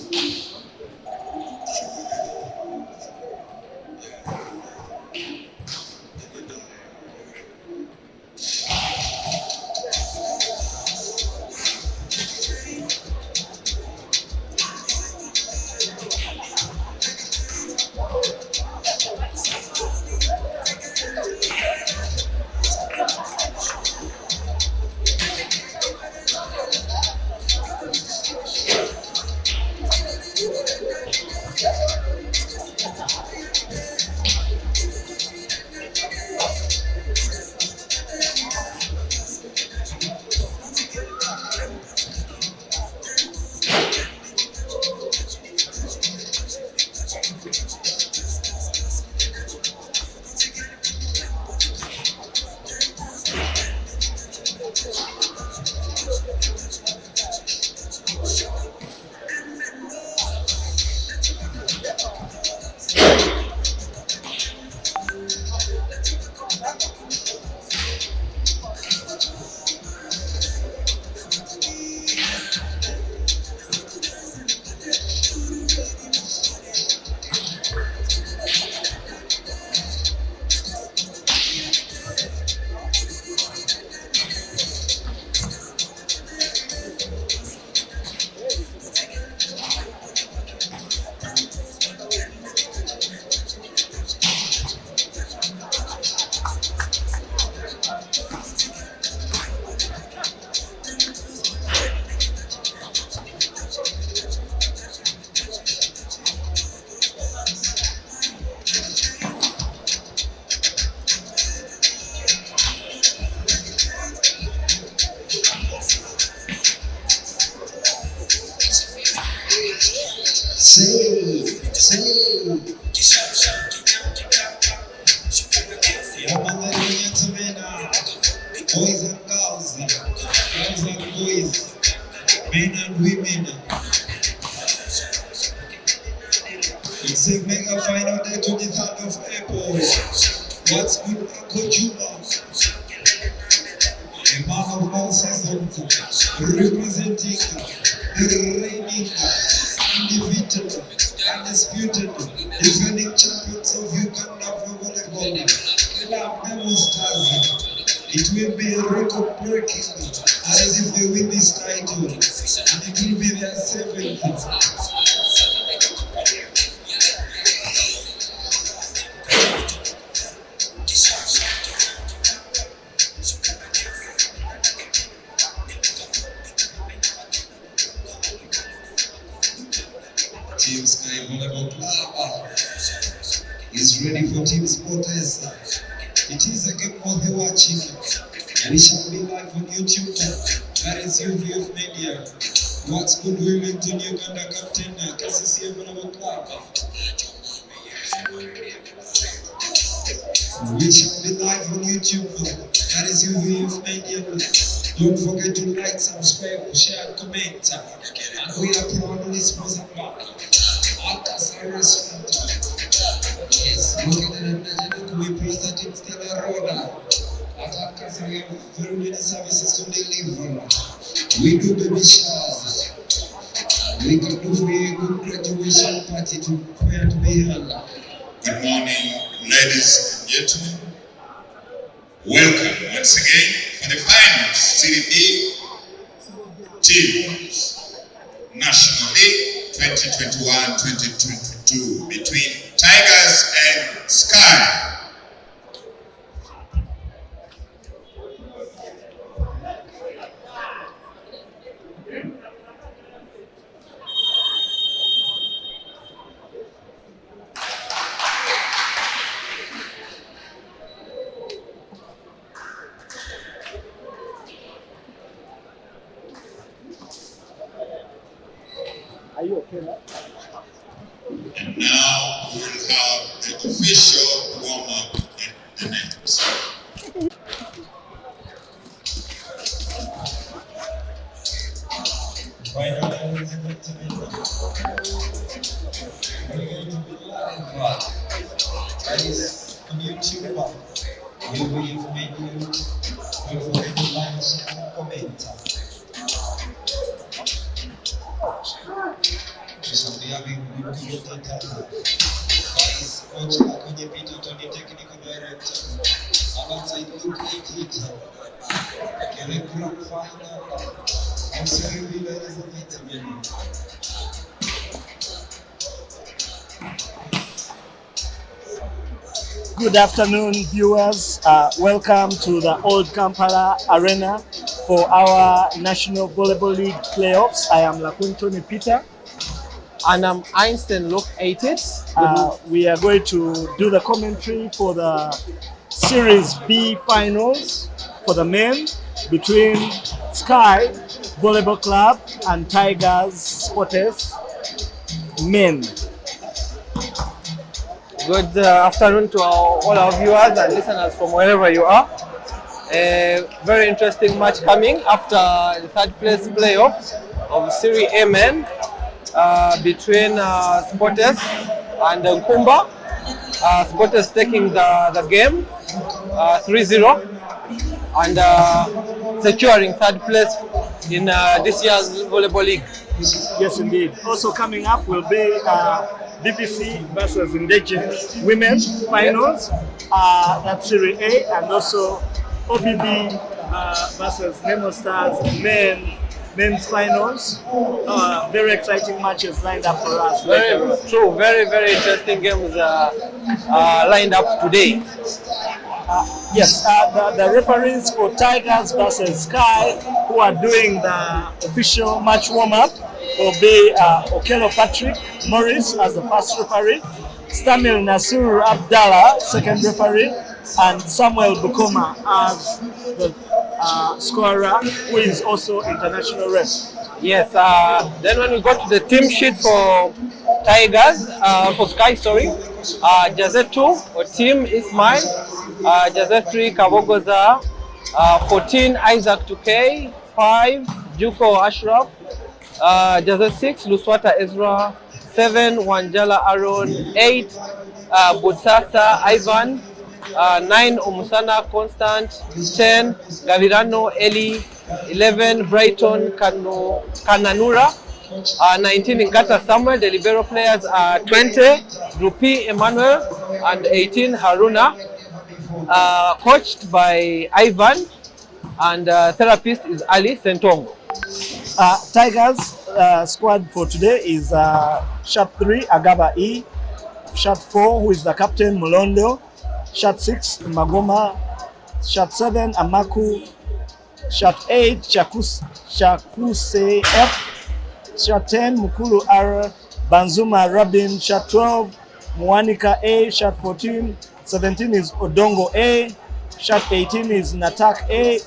Serie. Boys and girls, girls and boys, men and women. It's a mega final day, 23rd of April. What's good, Uncle Juba? A man of all seasons, representing the reigning, undefeated, undisputed, defending champions of Uganda for volleyball. It will be a record-breaking as if they win this title, and it will be their 7th. Team Sky Volleyball Club is ready for Team Sporters. It is a game worth watching, and it shall be live on YouTube. That is UVF Media. What's good, Wilmington, Uganda captain, KCCA Volleyball Club. We shall be live on YouTube. That is UVF Media. Don't forget to like, subscribe, share, and comment. And we are proudly sponsored by Serie Restaurant. Yes, located in Nigeria, we present in Stella Road. At we have very many services to deliver. We do baby showers. We can do for a good graduation party to prepare to be held. Good morning, ladies and gentlemen. Welcome once again for the finals, Serie B Teams National League 2021-2022 between Tigers and Sky. Are you okay now? And now we will have the official warm-up in the net. Right now, ladies and gentlemen, we're going to be live. That is on YouTube. UVF Media. Don't forget to like, share, and comment. Guys, coach kwenye video Tony technical director alongside Luke Ekita. Kele group final. I'm sorry, ladies and gentlemen. Good afternoon, viewers. Welcome to the Old Kampala Arena for our National Volleyball League playoffs. I am Lakuntoni Peter. And I'm Einstein Luke 88. We are going to do the commentary for the Series B finals for the men between Sky Volleyball Club and Tigers Sports men. Good afternoon to all our viewers and listeners from wherever you are. A very interesting match coming after the third place playoff of Serie A men between Sports and Nkumba. Sports taking the game 3-0 and securing third place in this year's Volleyball League. Yes, indeed. Also coming up will be BBC versus Indigenous Women finals, that's Serie A, and also OBB versus Nemo Stars men's finals. Very exciting matches lined up for us. Very true, very interesting games lined up today. Yes, the referees for Tigers versus Sky, who are doing the official match warm-up, will be Okello Patrick Morris as the first referee, Stamil Nasur Abdallah, second referee, and Samuel Bukoma as the scorer, who is also international ref. Yes, then when we go to the team sheet for Tigers, for Sky, sorry, Jazet 2, or team is mine, Jazet 3, Kabogoza, 14, Isaac 2K, 5, Juko Ashraf, Jazet 6, Luswata Ezra, 7, Wanjala Aaron, 8, Butsasa Ivan, 9, Omusana Constant, 10, Gavirano Eli, 11, Brighton Kananura, 19, Ngata Samuel. The libero players are 20, Rupi Emmanuel, and 18, Haruna, coached by Ivan, and therapist is Ali Sentongo. Tigers squad for today is shot 3, Agaba E, shot 4, who is the captain, Molondo, shot 6, Magoma, shot 7, Amaku, shot 8, Shakuse F, shot 10, Mukulu R, Banzuma Robin, shot 12, Mwanika A, shot 14, 17 is Odongo A, shot 18 is Natak A,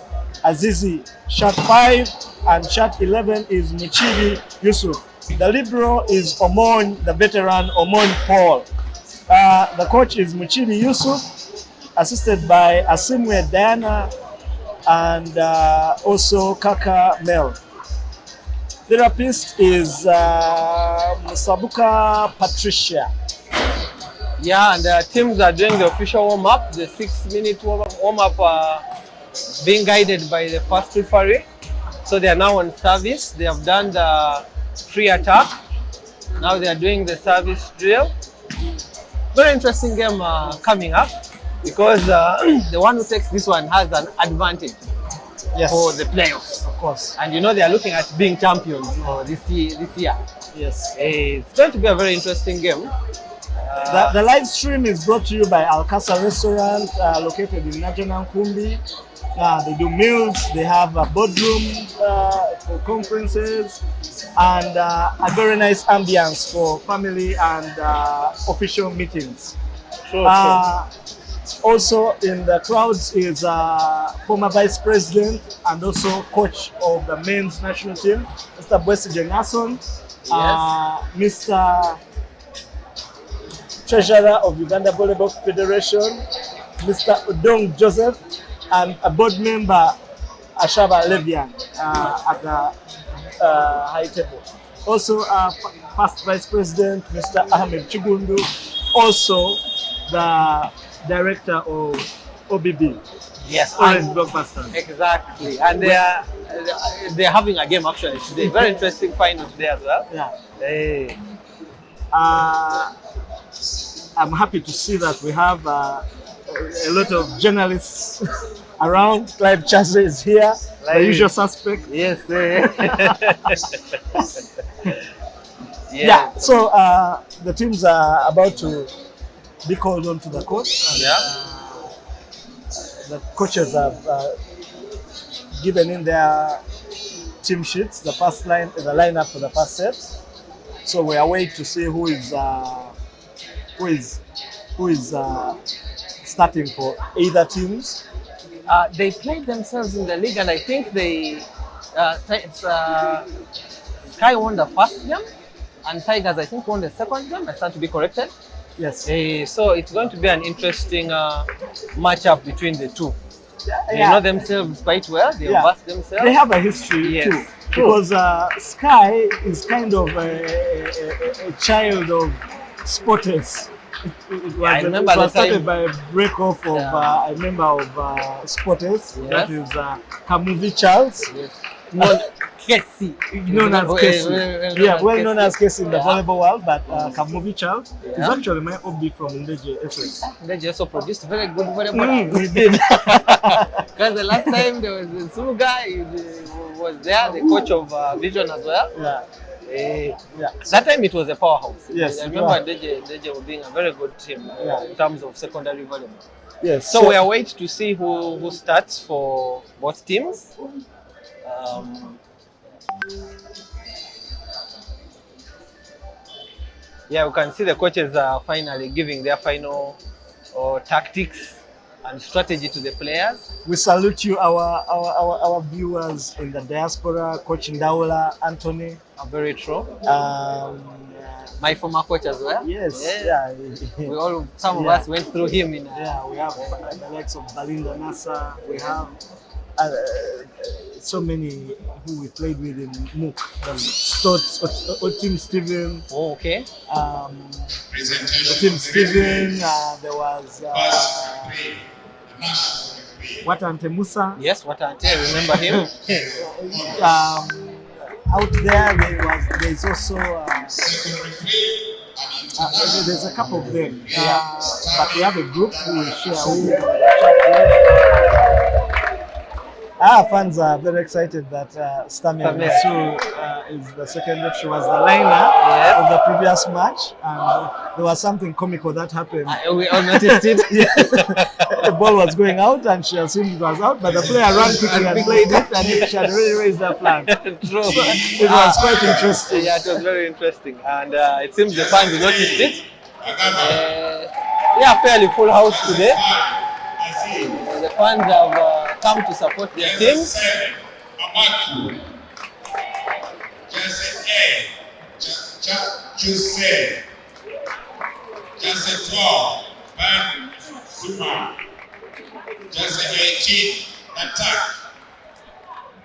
Azizi, shot 5, and shot 11 is Muchibi Yusuf. The libero is Omon, the veteran Omon Paul. The coach is Muchibi Yusuf, assisted by Asimwe Diana and also Kaka Mel. Therapist is Musabuka Patricia. Yeah, and the teams are doing the official warm-up, the 6-minute warm-up being guided by the first referee. So they are now on service. They have done the free attack. Now they are doing the service drill. Very interesting game coming up, because the one who takes this one has an advantage for the playoffs. Of course. And you know they are looking at being champions this year. Yes. It's going to be a very interesting game. The live stream is brought to you by Alcasa Restaurant, located in Najana Nkumbi. They do meals, they have a boardroom for conferences, and a very nice ambience for family and official meetings. Sure. Also in the crowds is former Vice President and also coach of the men's national team, Mr. Bwesi Jengason, Mr. Treasurer of Uganda Volleyball Federation, Mr. Odong Joseph, and a board member, Ashaba Levian, at the high table. Also, past Vice President, Mr. Ahmed Chigundu, also the director of OBB. Yes, Orange Blockbuster. Exactly, and they're having a game actually today. Very interesting final today as well. Yeah. I'm happy to see that we have a lot of journalists around. Clive Chase is here, the usual suspect. Yes. Yeah, so the teams are about to be called on to the court. And, the coaches have given in their team sheets, the lineup for the first set. So we are waiting to see who is starting for either teams. They played themselves in the league, and I think Sky won the first game, and Tigers I think won the second game. I stand to be corrected. Yes. So it's going to be an interesting matchup between the two. They know themselves quite well. They versed themselves. They have a history too, because Sky is kind of a child of Sporters. It was started by a break off of a member of Sporters, that is Kamuvi Charles. Casey. Known as Casey. Well known as Casey in the volleyball world, but Kamuvi Charles is actually my OB from Ndeje FS. Ndeje also produced very good volleyball. We did. Because the last time there was a Zulu guy who was there, the coach of Vision as well. That time it was a powerhouse. Yes, I remember Ndeje being a very good team in terms of secondary volleyball. Yes. So we are waiting to see who starts for both teams. Yeah, we can see the coaches are finally giving their final tactics and strategy to the players. We salute you, our viewers in the diaspora, Coach Ndaula, Anthony. Very true. My former coach as well. Yes. Some of us went through him in. We have the likes of Balinda Nasa. We have so many who we played with in MOOC. Team Steven. Oh, okay. Team Steven. There was Watante Musa. Yes, Watante. I remember him. Out there, there's also there's a couple of them, but we have a group who we share with. Fans are very excited that Stamia Masu is the second ref. She was the liner of the previous match, and there was something comical that happened. We all noticed it. The ball was going out, and she assumed it was out, but the player ran quickly and played it, and she had already raised the flag. True. So it was quite interesting. Yeah, it was very interesting, and it seems the fans noticed it. Fairly full house today. The fans have come to support their teams.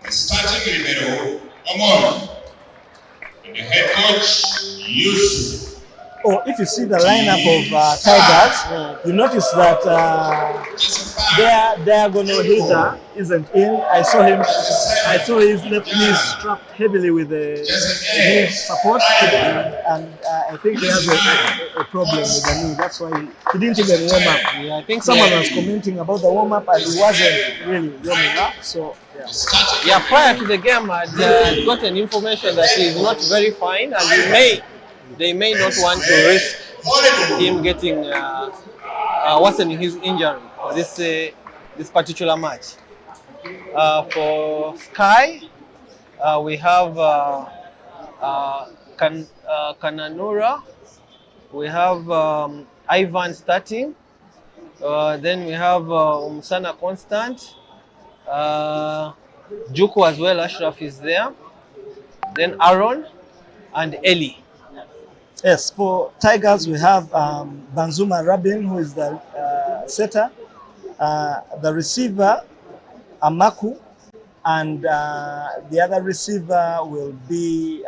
Starting libero, Omon, and the head coach, Yusuf. If you see the lineup of Tigers, you notice that their diagonal hitter isn't in. I saw his left knee strapped heavily with the knee support, and I think he has a problem with the knee. That's why he didn't even warm up. I think someone was commenting about the warm up, and he wasn't really warming up. So prior to the game, I had gotten information that he is not very fine, and they may not want to risk him getting worsening his injury for this particular match. For Sky, we have Kananura, we have Ivan starting, then we have Umsana Constant, Juku as well, Ashraf is there, then Aaron and Eli. Yes, for Tigers we have Banzuma Rabin, who is the setter, the receiver Amaku, and the other receiver will be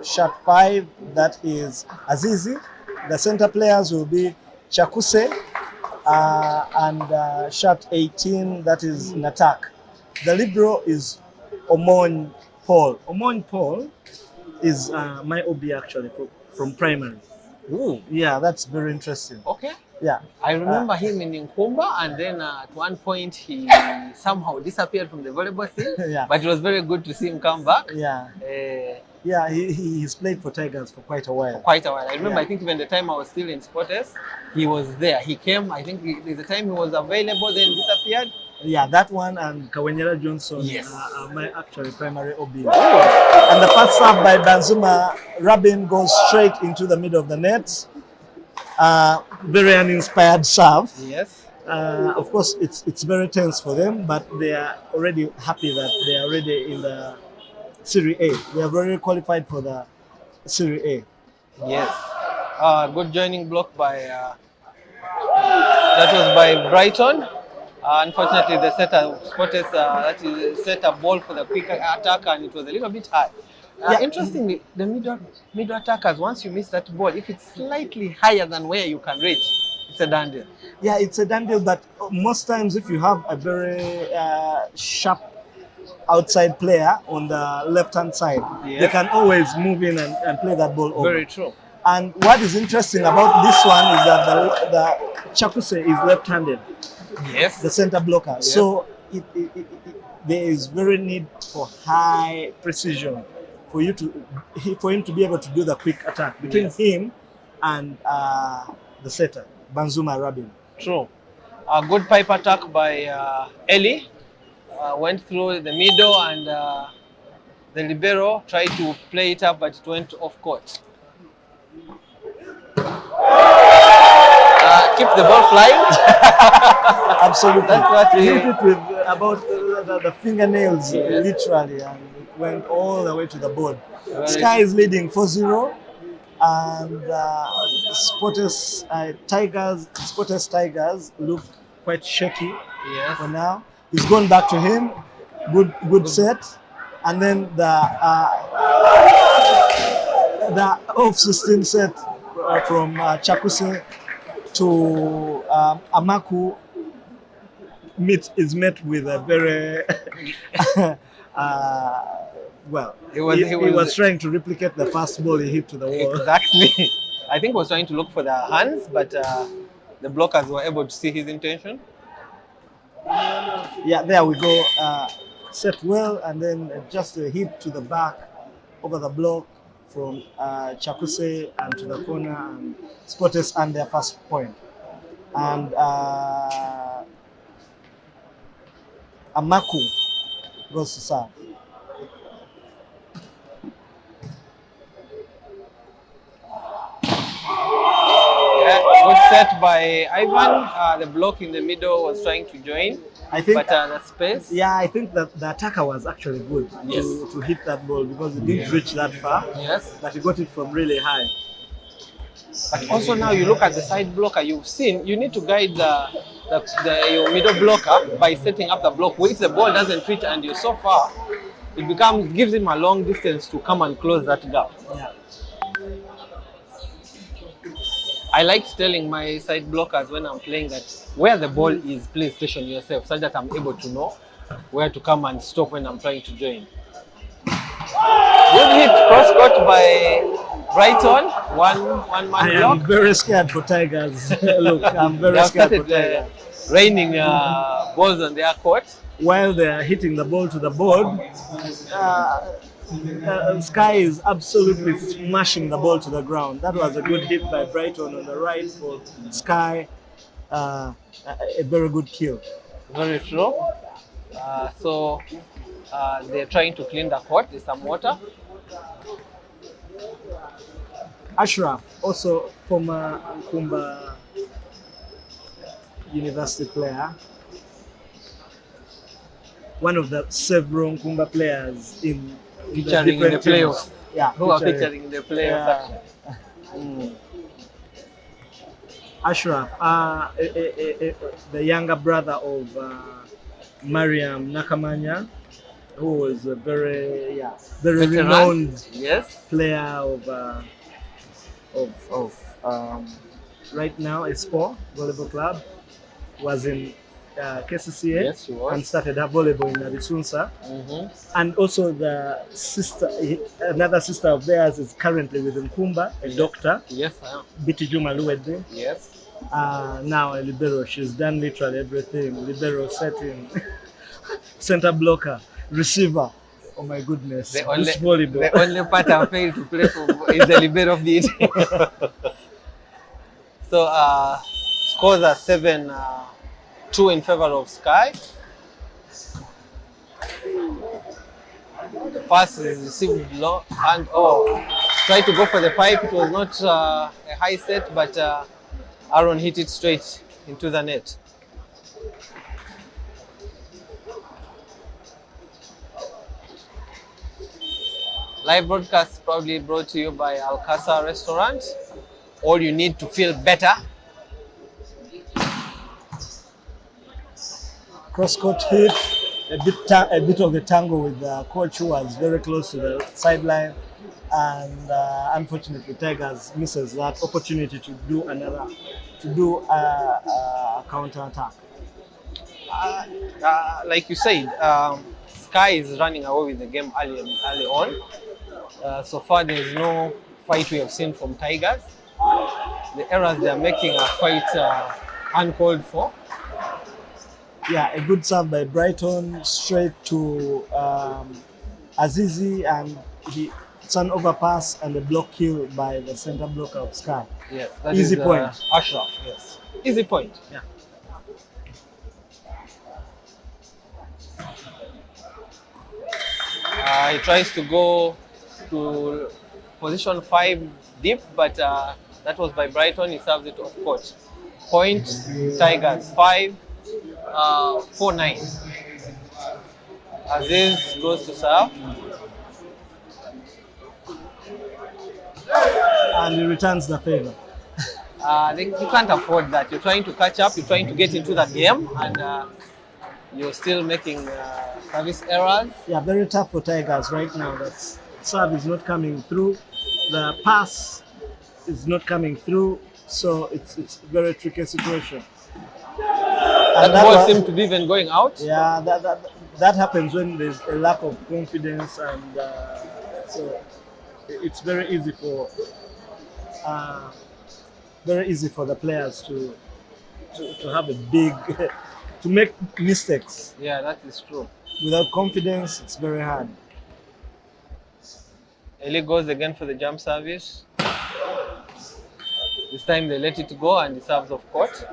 shot 5, that is Azizi. The center players will be Chakuse and shot 18, that is Natak. The libero is Omon Paul. Omon Paul is my OB actually from primary. Ooh, Yeah, that's very interesting. okay. Yeah, I remember him in Nkumba, and then at one point he somehow disappeared from the volleyball scene. Yeah. But it was very good to see him come back. yeah, Uh, yeah. He's played for Tigers for quite a for while. quite a while. I remember, Yeah. I think even the time I was still in Sportes, he was there. He came, I think there's a time he was available, then disappeared. Yeah, that one and Kawenyera Johnson Yes. are my actually primary OB. And the first serve by Banzuma Rabin goes straight into the middle of the net. Very uninspired serve. Yes. Of course, it's very tense for them, but they are already happy that they are already in the Serie A. They have already qualified for the Serie A. Yes. Good joining block by, that was by Brighton. Unfortunately, the setter Sportes set a ball for the quick attack, and it was a little bit high. Yeah. Interestingly, the middle attackers, once you miss that ball, if it's slightly higher than where you can reach, it's a done deal. Yeah, it's a done deal, but most times if you have a very sharp outside player on the left-hand side, Yes. they can always move in and play that ball over. Very true. And what is interesting about this one is that the Chakuse is left-handed, Yes. the center blocker. Yes. So there is very need for high precision for him to be able to do the quick attack between Yes. him and the setter, Banzuma Rabin. True. A good pipe attack by Eli. Went through the middle, and the libero tried to play it up, but it went off court. Keep the ball flying. Absolutely. That's what He he- hit it with about the fingernails, Yes. literally, and it went all the way to the board. Very Sky is leading 4-0, and Sportes Tigers look quite shaky Yes. for now. He's gone back to him. Good set, and then the off-system set from Chakuse to Amaku is met with a very well. He was- trying to replicate the first ball he hit to the wall. Exactly. I think he was trying to look for the hands, but the blockers were able to see his intention. Yeah, there we go. Set well, and then just a hit to the back over the block from Chakuse and to the corner, and Sportes and their first point. And Amaku goes to serve. Yeah, good set by Ivan. The block in the middle was trying to join, I think. but the space. Yeah, I think that the attacker was actually good Yes. to hit that ball because it didn't reach that far, Yes. but he got it from really high. But also now you look at the side blocker. You've seen you need to guide your middle blocker by setting up the block. If the ball doesn't reach and you're so far, it gives him a long distance to come and close that gap. Yeah. I like telling my side blockers when I'm playing that where the ball is, please station yourself so that I'm able to know where to come and stop when I'm trying to join. Good hit, cross court by Brighton. One man I am block. very scared for Tigers. Look, I'm They very have scared for started Tigers. raining balls on their court. While they are hitting the ball to the board, Sky is absolutely smashing the ball to the ground. That was a good hit by Brighton on the right for Sky. A very good kill. Very true. So they're trying to clean the court. There's some water. Ashraf, also former Nkumba University player, one of the several Nkumba players in Featuring in the different teams. playoffs. Yeah, Who are featuring in the playoffs? Yeah. Ashraf, the younger brother of Mariam Nakamanya, who was a very Veteran. renowned Yes. player of right now Espoir Volleyball Club, was in KCCA, Yes, she was. and started her volleyball in Abisunsa. And also another sister of theirs is currently with Nkumba, a doctor, Yes, I am. Biti Juma Luwede. Yes. Now a libero. She's done literally everything. Libero, setting, center blocker, receiver. Oh my goodness. The only, This volleyball. the only part I failed to play for is the libero bit. So scores are 7-2 in favor of Sky. The pass is received low and tried to go for the pipe. It was not a high set, but Aaron hit it straight into the net. Live broadcast probably brought to you by Alcasa Restaurant. All you need to feel better. Cross-court hit, a bit of a tangle with the coach who was very close to the sideline, and unfortunately Tigers misses that opportunity to do a counter attack. Like you said, Sky is running away with the game early on. So far, there is no fight we have seen from Tigers. The errors they are making are quite uncalled for. Yeah, a good serve by Brighton straight to Azizi, and it's an overpass and a block kill by the center blocker of Sky. Yes, that Easy is, point. Ashraf, yes. Easy point, yeah. He tries to go to position 5 deep, but that was by Brighton. He serves it off court. Point Tigers 5-4-9. Aziz goes to serve. And he returns the favor. You can't afford that. You're trying to catch up, you're trying to get into the game, and you're still making service errors. Yeah, very tough for Tigers right now. That serve is not coming through. The pass is not coming through. So it's a very tricky situation. That ball seems to be even going out. Yeah, that happens when there's a lack of confidence, and so it's very easy for the players to have a big to make mistakes. Yeah, that is true. Without confidence, it's very hard. Eli goes again for the jump service. This time they let it go and he serves off court.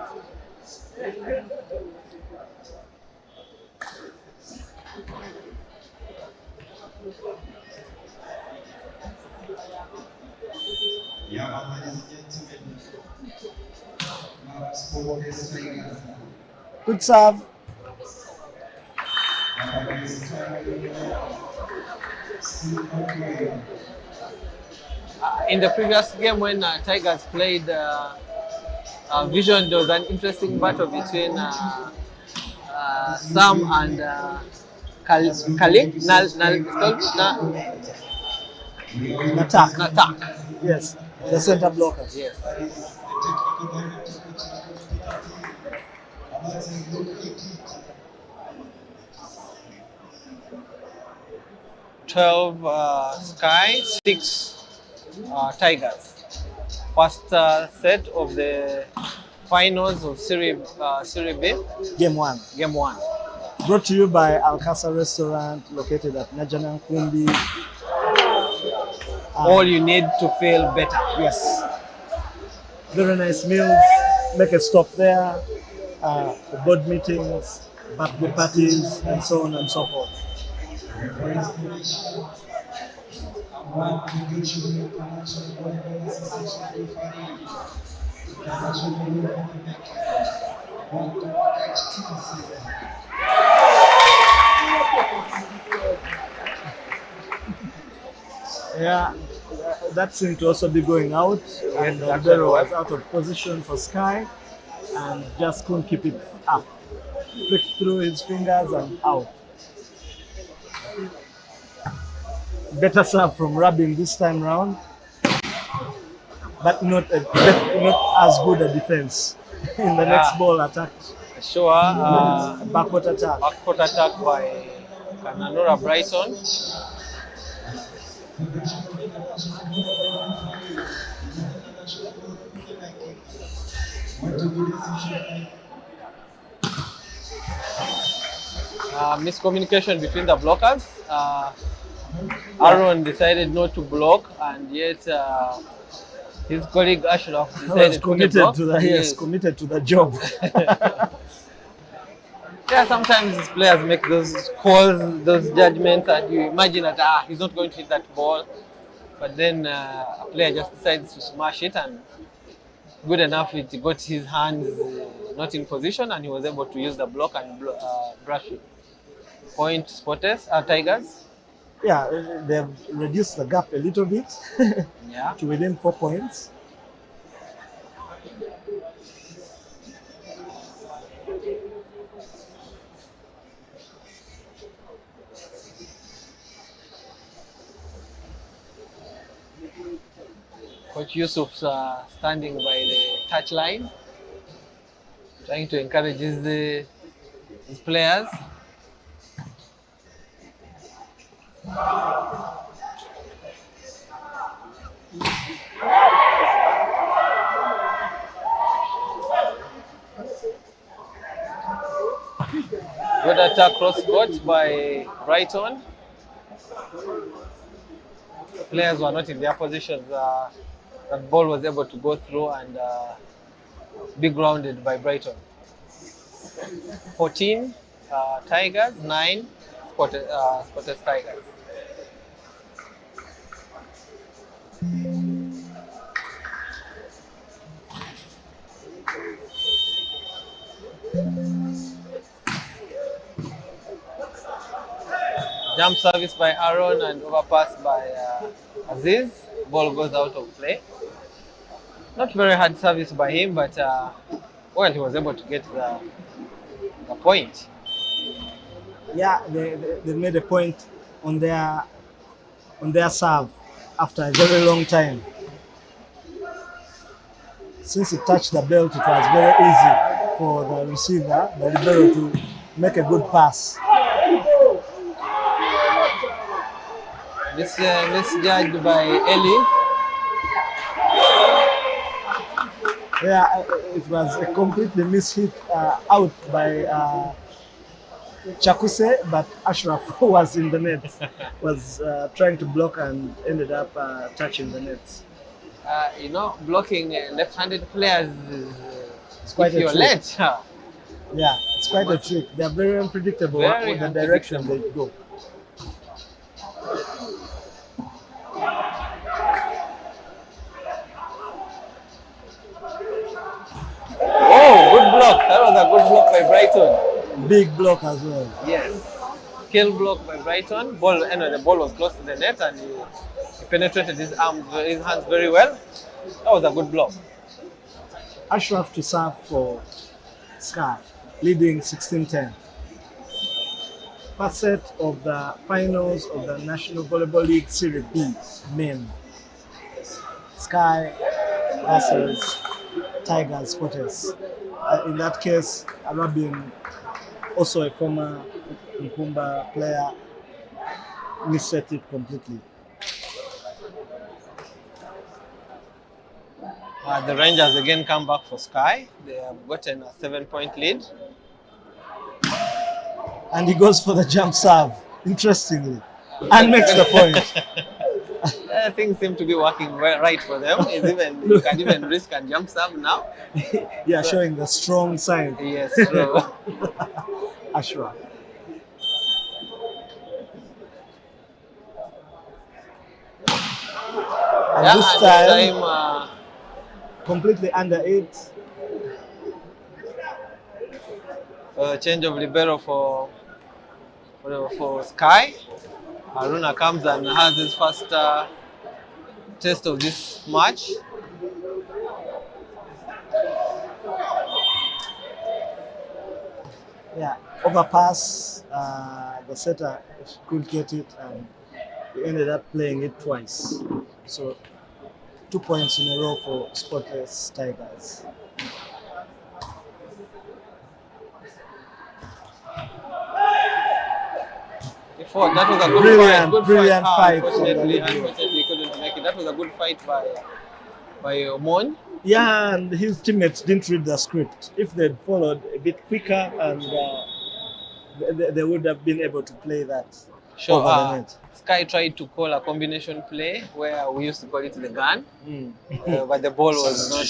Good serve. In the previous game when Tigers played Vision, there was an interesting battle between Sam and Kalik. Natak. Yes, the center blocker. Yes. 12 Sky, 6 Tigers. First set of the finals of Serie B. Game 1. Game 1. Brought to you by Alcasa Restaurant, located at Najana Nkumbi. All you need to feel better. Yes. Very nice meals. Make a stop there for board meetings, birthday parties, and so on and so forth. Yeah, that seemed to also be going out. And Albero was out of position for Sky and just couldn't keep it up. Flicked through his fingers and out. Better serve from Rabin this time round, but not as good a defense in the next ball attack. Sure. Backward attack. Backcourt attack by Kananura Brighton. Miscommunication between the blockers. Aaron decided not to block, and yet his colleague Ashraf I was decided committed block. to the Yes. committed to the job. Yeah, sometimes these players make those calls, those judgments, and you imagine that he's not going to hit that ball, but then a player just decides to smash it, and good enough it got his hands not in position, and he was able to use the block and brush it. Point spotters, Tigers. Yeah, they've reduced the gap a little bit Yeah. to within 4 points. Coach Yusuf's standing by the touchline, trying to encourage his players. Good attack cross court by Brighton. Players were not in their positions. That ball was able to go through and be grounded by Brighton. 14 Tigers, 9 Spotters Tigers. Jump service by Aaron and overpass by Aziz. Ball goes out of play. Not very hard service by him, but well, he was able to get the point. Yeah, they made a point on their serve after a very long time. Since it touched the belt, it was very easy for the receiver, the libero, to make a good pass. Misjudged by Eli. Yeah, it was a completely mishit out by Chakuse, but Ashraf was in the net, was trying to block and ended up touching the net. Blocking left-handed players It's quite if a you're trick. late. Yeah, it's quite a trick. They're very unpredictable Very with the direction they go. Oh, good block. That was a good block by Brighton. Big block as well. Yes. Kill block by Brighton. The ball was close to the net and he penetrated his hands very well. That was a good block. Ashraf to serve for Sky, leading 16-10. First set of the finals of the National Volleyball League Serie B men. Sky versus Tigers Spotters. In that case, Arabin, also a former Nkumba player, misset it completely. The Rangers again come back for Sky. They have gotten a 7-point lead. And he goes for the jump serve, interestingly, and makes the point. Things seem to be working right for them. You can even risk and jump serve now. Yeah, showing the strong sign. Yes, true. Ashraf. And this time completely under 8. Change of libero for Sky. Haruna comes and has his first test of this match. Yeah, overpass. The setter could get it, and we ended up playing it twice. So 2 points in a row for Spotless Tigers. fought. That was a good Brilliant, fight. Good brilliant fight from Unfortunately, the Libro. he couldn't make it. That was a good fight by Omon. Yeah, and his teammates didn't read the script. If they'd followed a bit quicker, and they would have been able to play that Sure. over the net. Sky tried to call a combination play where we used to call it the gun, Mm. but the ball was not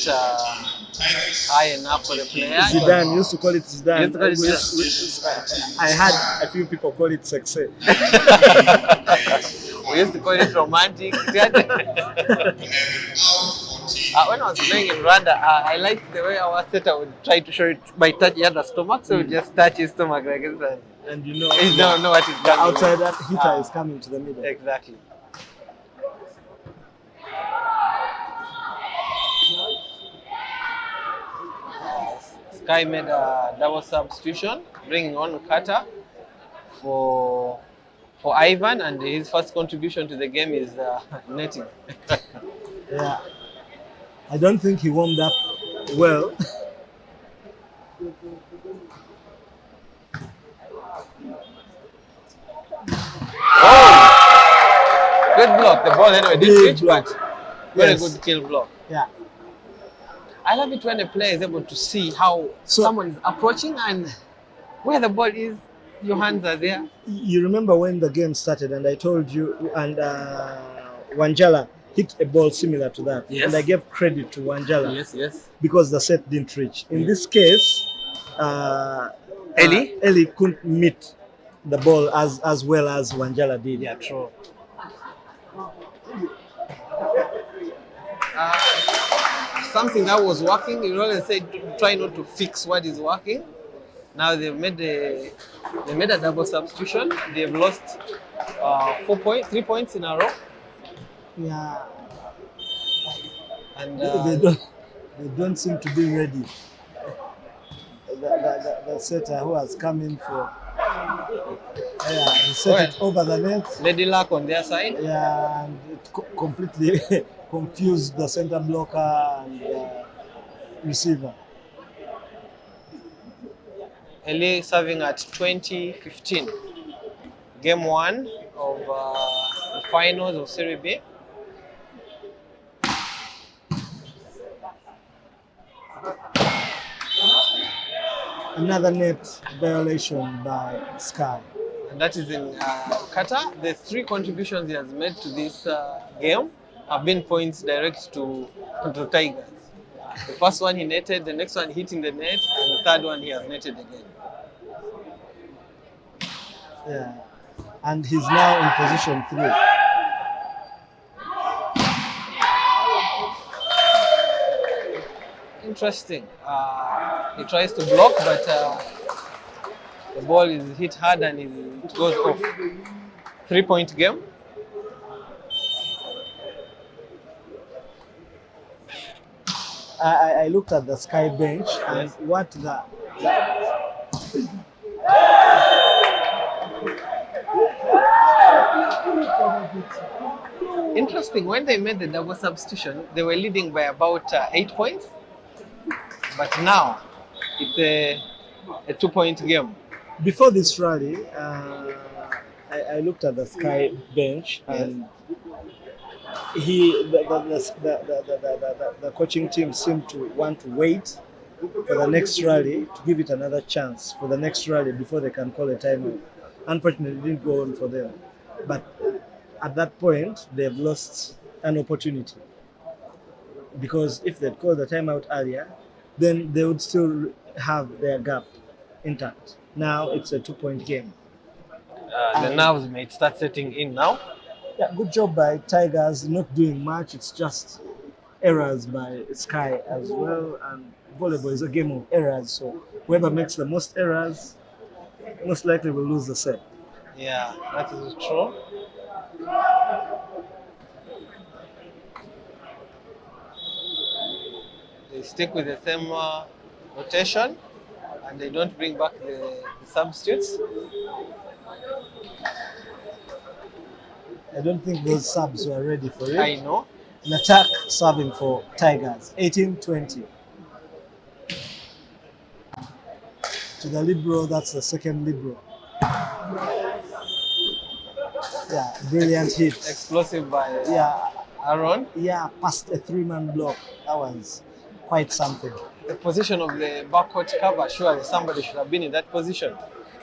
high enough for the player. Zidane used to call it Zidane. Used to call it Zidane. I had a few people call it success. We used to call it romantic. When I was playing in Rwanda, I liked the way our setter would try to show it by touch the other stomach, so we just touch his stomach like this. And you You don't know what is the coming. outside that hitter is coming to the middle. Exactly. Sky made a double substitution, bringing on Carter for Ivan, and his first contribution to the game is netting. Yeah. I don't think he warmed up well. Good block. The ball anyway didn't Big reach, block. but very Yes. good kill block. Yeah. I love it when a player is able to see how So- someone is approaching and where the ball is, your hands are there. You remember when the game started, and I told you, and Wanjala hit a ball similar to that, Yes. and I gave credit to Wanjala Yes. because the set didn't reach. In this case, Eli couldn't meet the ball as well as Wanjala did. Yeah, true. Something that was working, you always say try not to fix what is working. Now they've made a double substitution. They've lost 3 points in a row, Yeah. and They don't seem to be ready. The setter who has come in for, he set it over the net. Lady Luck on their side. Yeah, and it completely confused the center blocker and receiver. LA serving at 2015. Game 1 of the finals of Serie B. Another net violation by Sky. And that is in Qatar. The 3 contributions he has made to this game have been points direct to Tigers. The first one he netted, the next one hitting the net, and the third one he has netted again. Yeah, and he's now in position 3. Interesting. He tries to block, but the ball is hit hard and it goes off. 3-point game. I looked at the Sky bench and Yes. what the Interesting, when they made the double substitution, they were leading by about 8 points. But now, it's a 2-point game. before this rally, I looked at the Sky bench and the coaching team seemed to want to wait for the next rally to give it another chance for the next rally before they can call a timeout. Unfortunately, it didn't go on for them. But at that point, they've lost an opportunity. Because if they'd called the timeout earlier, then they would still have their gap intact. Now it's a 2-point game. The nerves may start setting in now. Yeah, good job by Tigers, not doing much. It's just errors by Sky as well. And volleyball is a game of errors, so whoever makes the most errors most likely will lose the set. Yeah, that is true. They stick with the same rotation and they don't bring back the substitutes. I don't think those subs were ready for it. I know. An attack serving for Tigers, 18-20. To the libero, that's the second libero. Yeah, brilliant hit. Explosive by Yeah, Aaron. yeah, past a 3-man block. That was quite something. The position of the backcourt cover, surely somebody should have been in that position.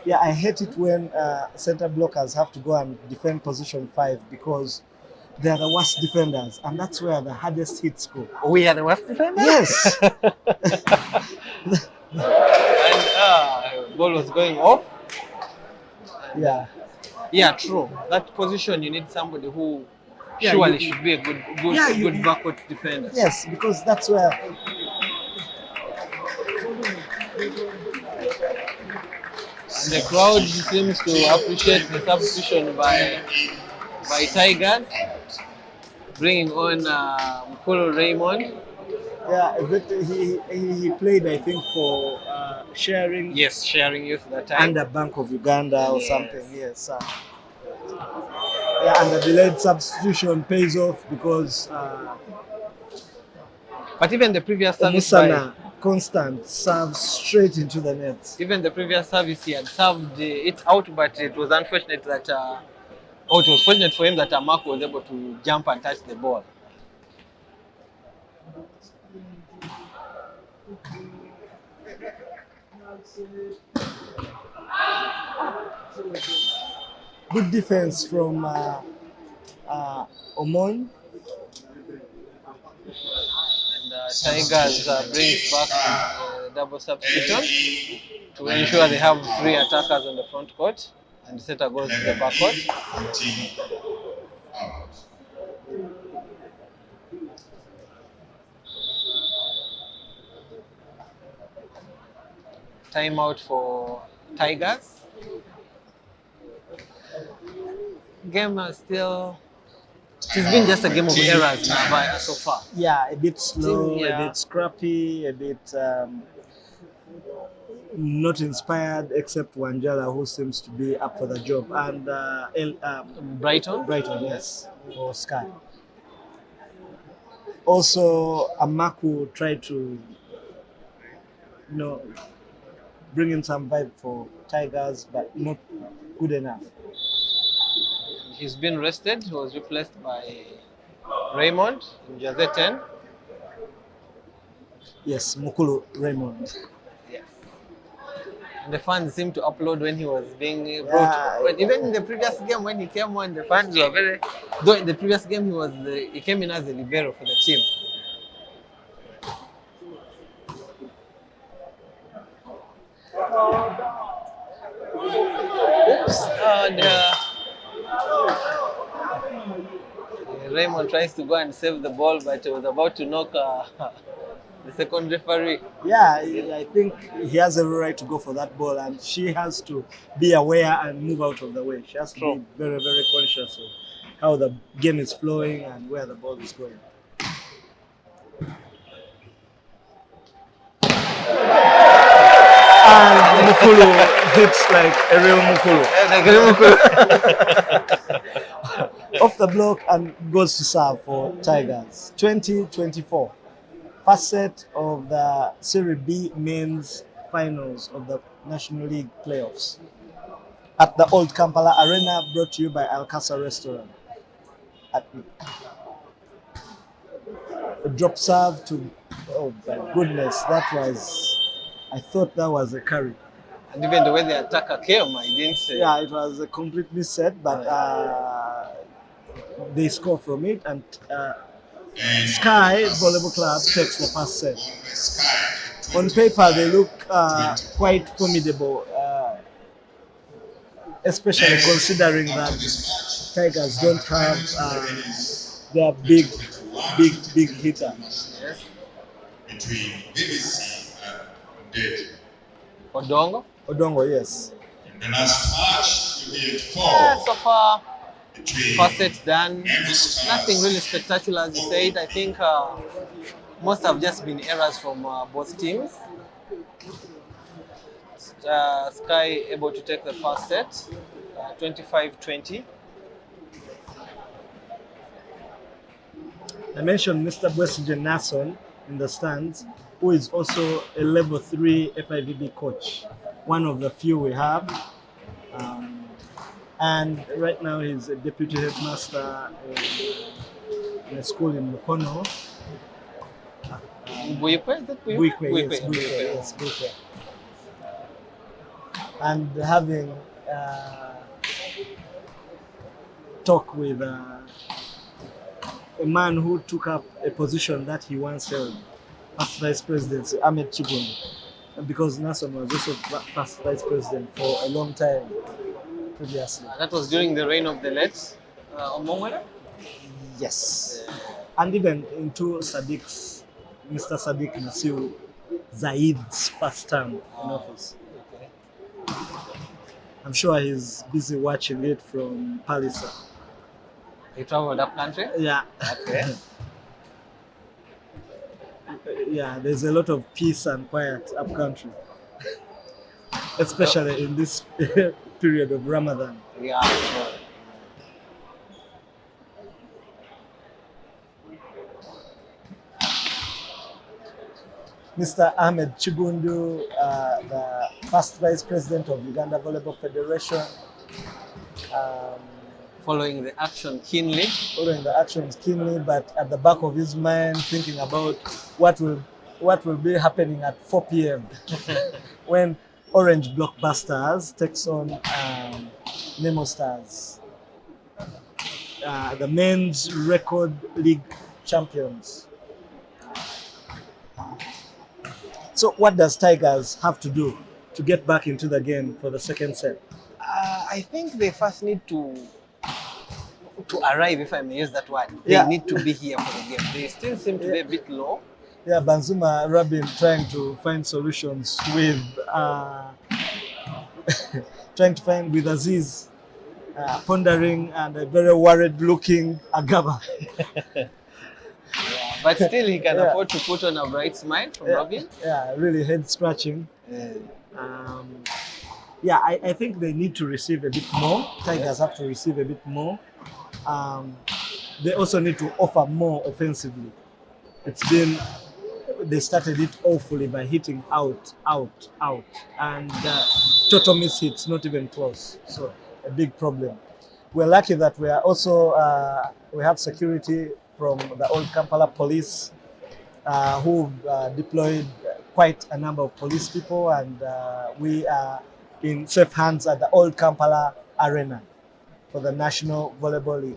Yeah, I hate it when center blockers have to go and defend position 5 because they are the worst defenders, and that's where the hardest hits go. We are the worst defenders? Yes. And ball was going off. Yeah. Yeah, true. That position you need somebody who Yeah, surely you- should be a good Yeah, you- backcourt defender. Yes, because that's where. And the crowd seems to appreciate the substitution by Tigers, bringing on Mkulu Raymond. Yeah, he played, I think, for sharing Yes, sharing youth that time. under Bank of Uganda or Yes. something. Yes. Yeah, and the delayed substitution pays off because But even the previous service by, Musana Constant serves straight into the net. even the previous service he had served it out, but it was unfortunate that it was fortunate for him that Mark was able to jump and touch the ball. Good defense from Omon. And Tigers brings back double substitution to ensure they have 3 attackers on the front court, and the setter goes to the back court. 14 out. Timeout for Tigers. Game is still. It's been just a game of errors now so far. Yeah, a bit slow, Yeah. a bit scrappy, a bit not inspired, except Wanjala, who seems to be up for the job, and Brighton. Brighton, yes, for Sky. Also, Amaku tried to, bring in some vibe for Tigers, but not good enough. He's been rested. He was replaced by Raymond in jersey 10. Yes, Mukulu Raymond. Yes. And the fans seemed to upload when he was being brought. Yeah. But even in the previous game when he came on, the fans were very. Though in the previous game he came in as a libero for the team. Oops. And Raymond tries to go and save the ball, but he was about to knock the second referee. Yeah, I think he has every right to go for that ball, and she has to be aware and move out of the way. She has to True. be very, very conscious of how the game is flowing and where the ball is going. And Mukulu hits like a real Mukulu. Off the block and goes to serve for Tigers. 2024. First set of the Serie B men's finals of the National League playoffs at the Old Kampala Arena, brought to you by Alcasa Restaurant. A drop serve to, oh my goodness, I thought that was a carry. And even the way the attacker came, I didn't say. Yeah, it was a complete misset, but they score from it, and Sky Volleyball Club takes the first set. On paper, they look quite formidable, especially considering that Tigers don't have their big hitter. Yes. Between BBC and Dead. Odongo. Yes. In the last match, we had 4 Yeah, so far, between first set done. Stars. Nothing really spectacular, as you said. I think most have just been errors from both teams. Sky able to take the first set, 25-20. I mentioned Mr. Bwesige Nason in the stands, who is also a level 3 FIVB coach, one of the few we have. And right now he's a deputy headmaster in a school in Mukono. Buikwe, is it Buikwe, yes, Buikwe, yes, Buikwe. And having talk with a man who took up a position that he once held, past vice presidency, Ahmed Chigundu, because Nason was also past vice president for a long time previously. That was during the reign of the late Omongwele? Yes. And even into Sadiq's, Mr. Sadiq Nasiru Zaid's first term in office. I'm sure he's busy watching it from Palisa. He traveled up country? Yeah. Okay. Yeah, there's a lot of peace and quiet up country, especially in this period of Ramadan. Yeah, sure. Mr. Ahmed Chigundu, the first vice president of Uganda Volleyball Federation, Following the action keenly. following the actions keenly, but at the back of his mind, thinking about what will be happening at 4 p.m. when Orange Blockbusters takes on Nemo Stars, the men's record league champions. So what does Tigers have to do to get back into the game for the second set? I think they first need to arrive, if I may use that word. Yeah. They need to be here for the game. They still seem to be a bit low. Yeah, Banzuma Rabin trying to find solutions with trying to find with Aziz pondering and a very worried looking Agaba. But still, he can Yeah. afford to put on a bright smile from Robin. Yeah, really head scratching. I think they need to receive a bit more. Tigers have to receive a bit more. They also need to offer more offensively. They started it awfully by hitting out, and total miss hits, not even close. So a big problem. We're lucky that we are also we have security from the old Kampala police, who've deployed quite a number of police people, and we are in safe hands at the old Kampala Arena for the National Volleyball League.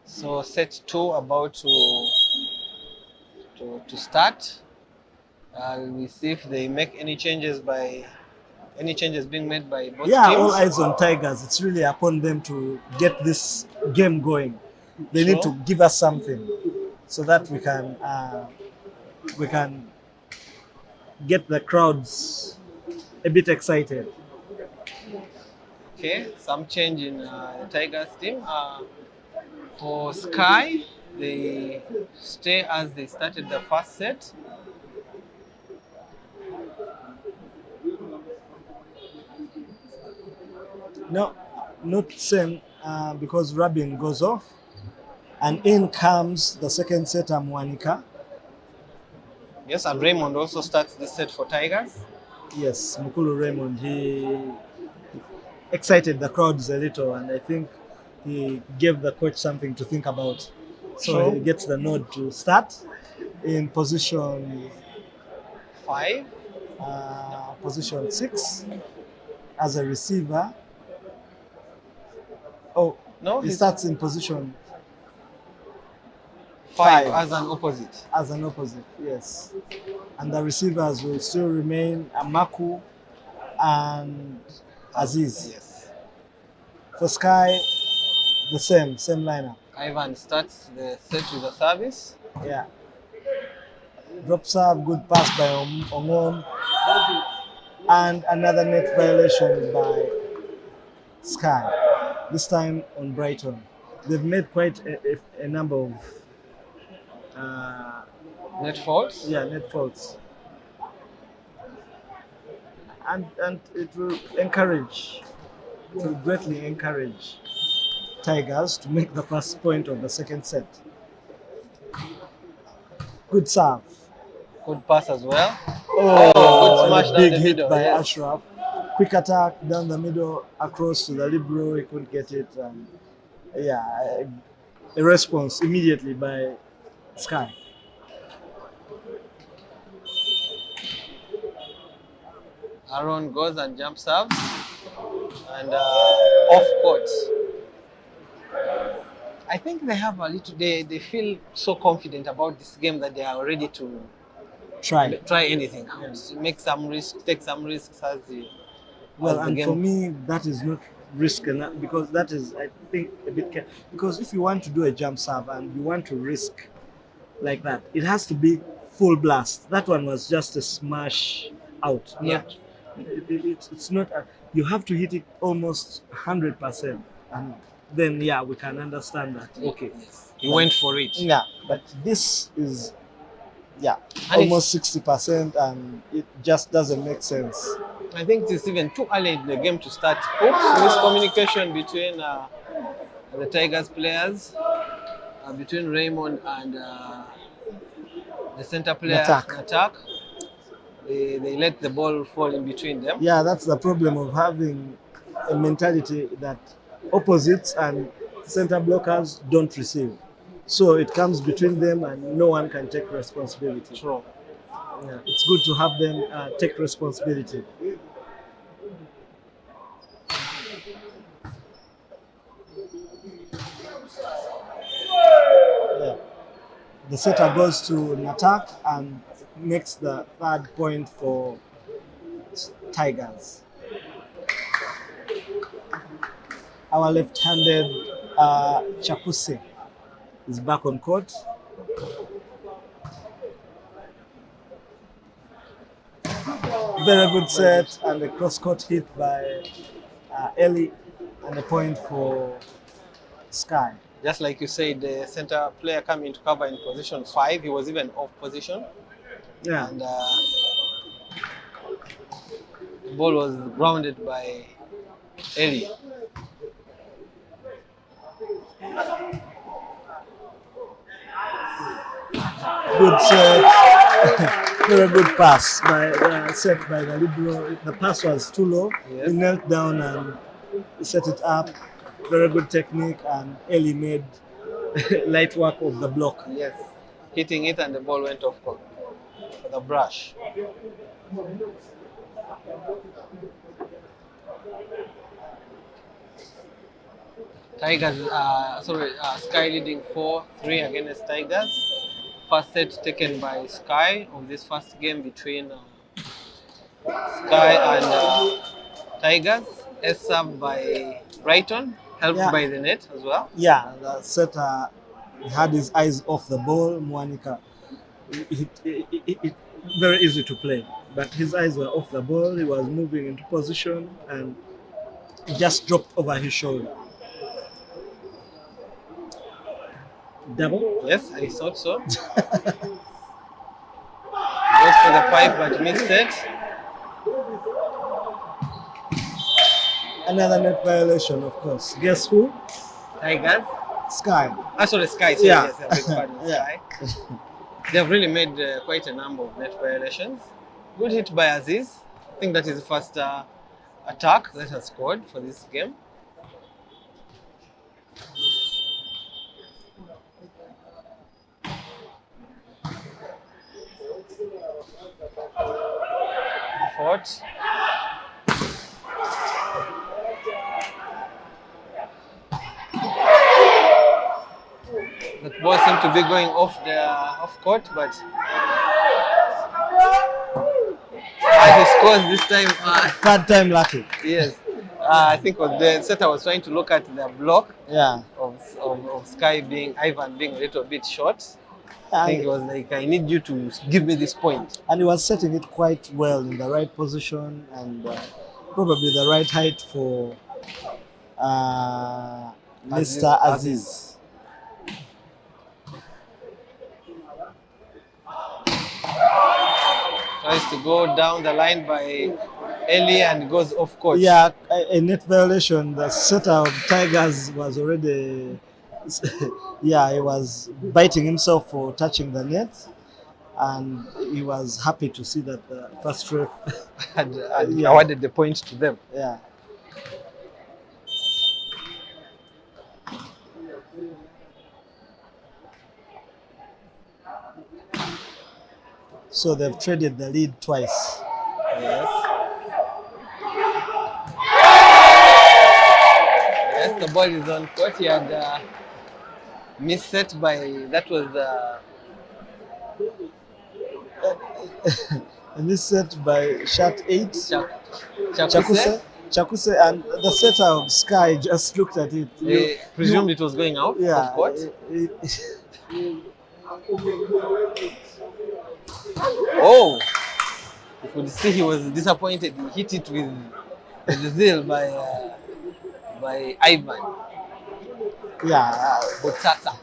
So set 2 about to start. We see if they make any changes being made by both Yeah, teams. all eyes on Tigers. It's really upon them to get this game going. They need to give us something so that we can get the crowds a bit excited. Okay, some change in the Tigers team. For Sky, they stay as they started the first set. No, not same because Rabin goes off, and in comes the second setter Mwanika. Yes, and Raymond also starts this set for Tigers. Yes, Mukulu Raymond. He excited the crowds a little, and I think he gave the coach something to think about. So he gets the nod to start in position 5. Position 6 as a receiver. Oh, No, he he's starts in position 5 5. as an opposite. As an opposite, yes. And the receivers will still remain Amaku and Aziz. Yes. For Sky, the same lineup. Ivan starts the set with a service. Yeah. Drop serve, good pass by Ongom. And another net violation by Sky, this time on Brighton. They've made quite a number of Net faults. net faults. And it will greatly encourage Tigers to make the first point of the second set. Good serve. Good pass as well. Oh, good smash and down a big the hit middle, by yes. Ashraf. Quick attack down the middle, across to the libero. He couldn't get it. And yeah, a response immediately by Sky. Aaron goes and jump serves and off court. I think they have a little. They feel so confident about this game that they are ready to try anything out, make some risks, take some risks as the Well, as the and game. for me, that is not risk enough, because that is, I think, a bit because if you want to do a jump serve and you want to risk like that, it has to be full blast. That one was just a smash out. Yeah. Not, it's not. You have to hit it almost 100%, and then yeah, we can understand that. Okay, Yes. He went for it. yeah, but this is yeah And almost 60%, and it just doesn't make sense. I think it's even too early in the game to start. Oops, miscommunication between the Tigers players, between Raymond and the center player Attack. They let the ball fall in between them. Yeah, that's the problem of having a mentality that opposites and center blockers don't receive. So it comes between them and no one can take responsibility. True. Yeah, it's good to have them take responsibility. Yeah. The setter goes to an attack and makes the third point for Tigers. Our left-handed Chakuse is back on court. Very good set and a cross-court hit by Ellie, and a point for Sky. Just like you said, the center player coming to cover in position 5. He was even off position. Yeah. And the ball was grounded by Ellie. Good set. Very good pass set by the libero. The pass was too low. Yes. He knelt down and set it up. Very good technique, and Ellie made light work of the block. Yes. Hitting it and the ball went off for the brush. Tigers, Sky leading 4-3 against Tigers. First set taken by Sky of this first game between Sky and Tigers. S served by Brighton, helped Yeah. by the net as well. Yeah, the setter had his eyes off the ball. Mwanika, it very easy to play, but his eyes were off the ball. He was moving into position and it just dropped over his shoulder. Double. Yes, I thought so. Goes for the pipe but missed it. Another net violation, of course. Guess who? Tigers. Sky. Sorry, Sky. Sorry, Yeah. yes, I beg pardon, Yeah. Sky. They have really made quite a number of net violations. Good hit by Aziz. I think that is the first attack that has scored for this game. Fought. That ball seemed to be going off court, but he scores this time. Third time lucky. Yes, I think the setter was trying to look at the block Yeah. of Sky Ivan being a little bit short. I think it was like, I need you to give me this point. And he was setting it quite well in the right position and probably the right height for Mr. Aziz. Tries to go down the line by Ellie and goes off court. Yeah, a net violation. The setter of Tigers was already, yeah, he was biting himself for touching the net. and he was happy to see that the first ref And Yeah. awarded the point to them. yeah. So they've traded the lead twice. Yes. Yes, the ball is on court. He had misset by, that was And this set by shot 8. Chakuse. Chakuse, and the setter of Sky just looked at it. Presumed it was going out Yeah. of court. Oh, you could see he was disappointed. He hit it with zeal by Ivan yeah. Botasa.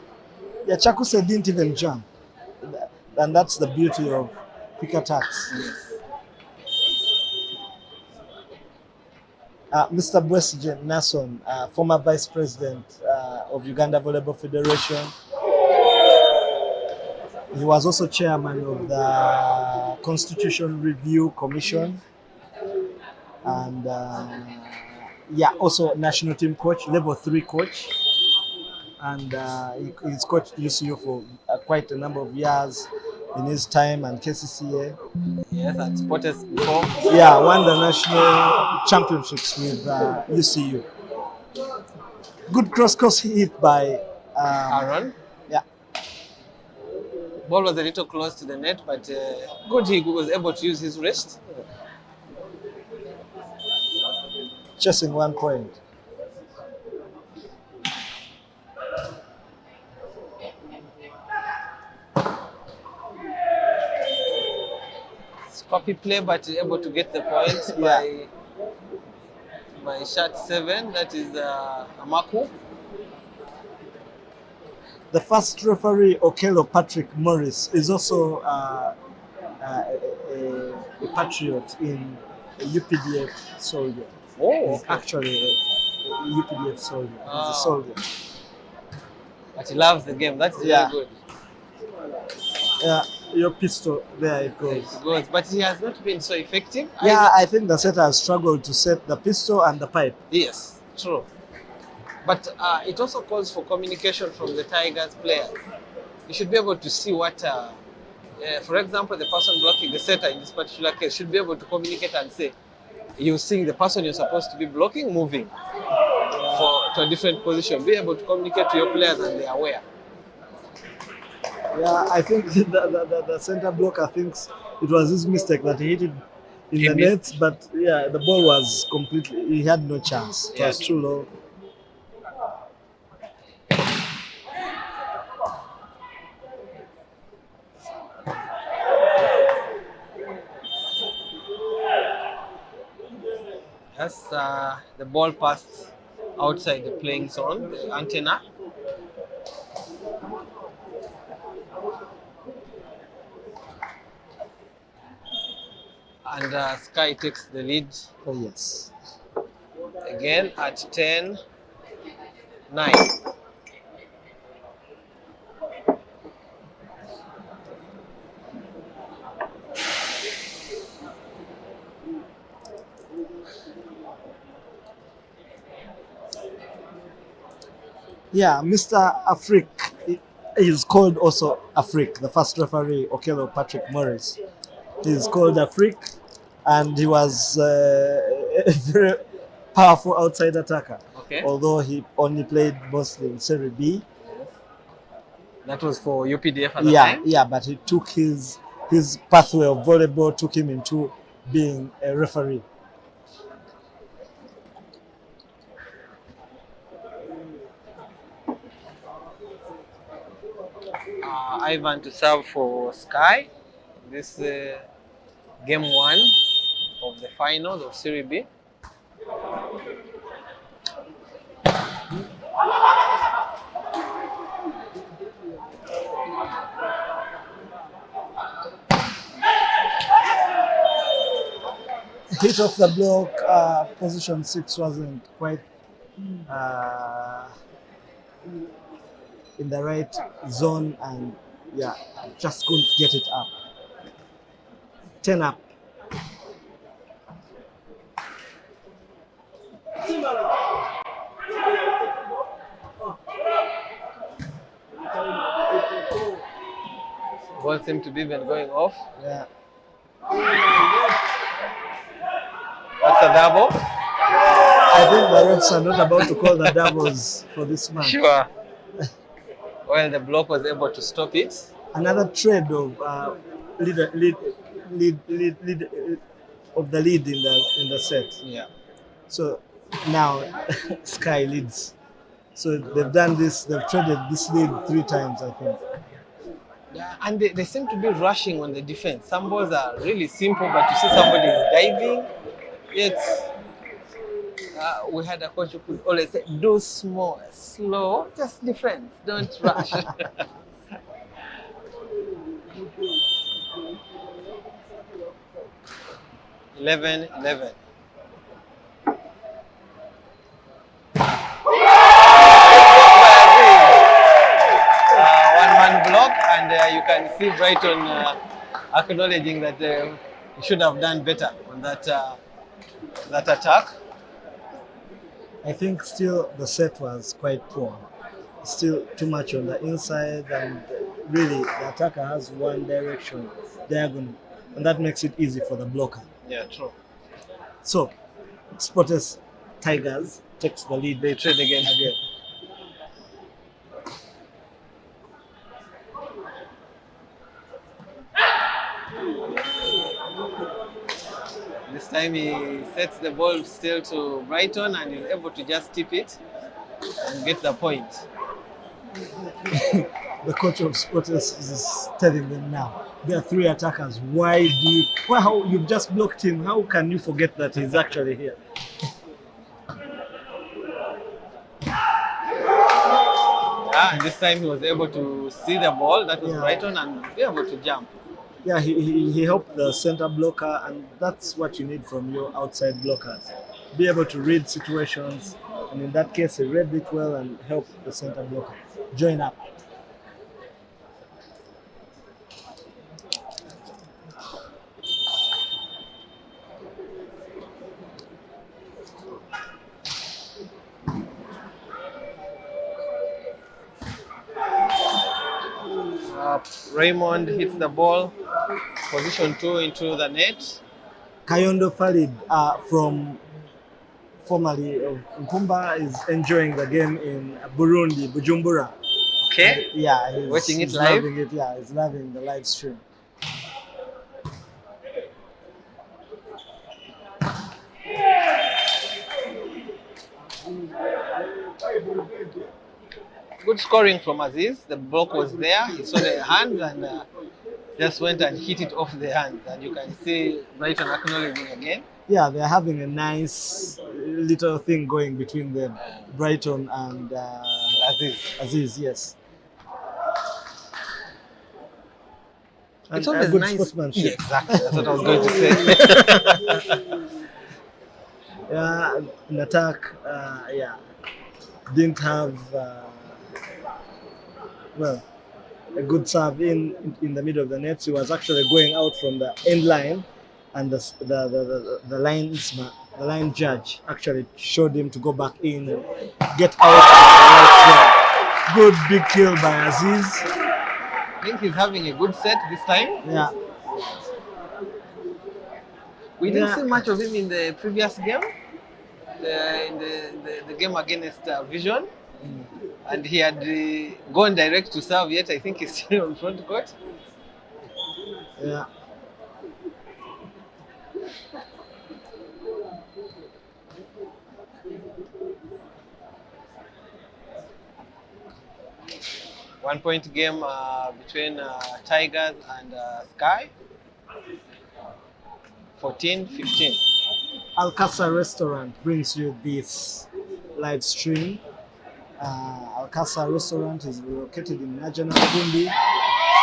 Yeah, Chakuse didn't even jump. And that's the beauty of quick attacks. Yes. Mr. Bwesige Nason, former Vice President of Uganda Volleyball Federation. He was also chairman of the Constitution Review Commission. And also national team coach, level 3 coach. And he's coached UCU for quite a number of years in his time, and KCCA. Yes, and Sporters before. Yeah, won the national championships with UCU. Good cross hit by Aaron. Yeah. Ball was a little close to the net, but good he was able to use his wrist. Chasing 1 point. Copy play, but able to get the points by shot 7. That is Amaku. The first referee, Okello Patrick Morris, is also a patriot in UPDF soldier. Oh, He's actually a UPDF soldier. He's a soldier. But he loves the game. That's Yeah. very good. Yeah, your pistol, there it goes. It goes, but he has not been so effective. Yeah, I think the setter has struggled to set the pistol and the pipe. Yes, true. But it also calls for communication from the Tigers players. You should be able to see what, for example, the person blocking the setter in this particular case should be able to communicate and say, you're seeing the person you're supposed to be blocking moving to a different position. Be able to communicate to your players and they are aware. Yeah, I think the center blocker thinks it was his mistake that he hit it in He the missed. net, but yeah, the ball was completely, he had no chance. It was Yes. too low. Yes, the ball passed outside the playing zone, the antenna. And Sky takes the lead Oh, yes. again at 10-9. Yeah, Mr. Afrik is called also Afrik, the first referee, Okello Patrick Morris. He's called Afrik, and he was a very powerful outside attacker. Okay. Although he only played mostly in Serie B. That was for UPDF at the Yeah, time. yeah, but he took his pathway of volleyball, took him into being a referee. Ivan to serve for Sky. This game 1 of the finals of Serie B. Hit off the block, position 6 wasn't quite in the right zone, and yeah, just couldn't get it up. 10 up. Ball seemed to be even going off. Yeah. That's a double. I think the refs are not about to call the doubles for this match. Sure. Well, the block was able to stop it. Another trade of lead of the lead in the set. Yeah. So now Sky leads. So they've done this. They've traded this lead 3 times, I think. Yeah, and they seem to be rushing on the defense. Some balls are really simple, but you see somebody is diving. Yet we had a coach who could always say, do small, slow, just defense, don't rush. 11-11. One-man block, and you can see Brighton acknowledging that they should have done better on that attack. I think still the set was quite poor. Still too much on the inside, and really the attacker has one direction, diagonal, and that makes it easy for the blocker. Yeah, true. So, Spotters Tigers takes the lead. They trade again. This time he sets the ball still to Brighton, and he's able to just tip it and get the point. The coach of Spotters is telling them now, there are 3 attackers. Why do you? Well, you've just blocked him. How can you forget that he's actually here? And this time he was able to see the ball, that was Brighton, and be able to jump. Yeah, he helped the center blocker, and that's what you need from your outside blockers. Be able to read situations, and in that case, he read it well and helped the center blocker join up. Raymond hits the ball, position 2 into the net. Kayondo Farid from formerly of Nkumba is enjoying the game in Burundi, Bujumbura. Okay. Yeah, he's watching it he's live. Loving it. Yeah, he's loving the live stream. Good scoring from Aziz. The block was there. He saw the hands and just went and hit it off the hands. And you can see Brighton acknowledging again. Yeah, they're having a nice little thing going between them, Brighton and Aziz, yes. And It's always good nice. sportsmanship. Yeah, exactly. That's what I was going to say. Yeah, in attack, didn't have a good serve in the middle of the net. He was actually going out from the end line, and the line judge actually showed him to go back in and get out of the right zone. Good big kill by Aziz. I think he's having a good set this time. Yeah. We didn't see much of him in the previous game, in the game against Vision. And he had gone direct to serve, yet I think he's still on front court. Yeah. One-point game between Tigers and Sky. 14-15. Alcasa Restaurant brings you this live stream. Alcasa Restaurant is located in Najana Kundi,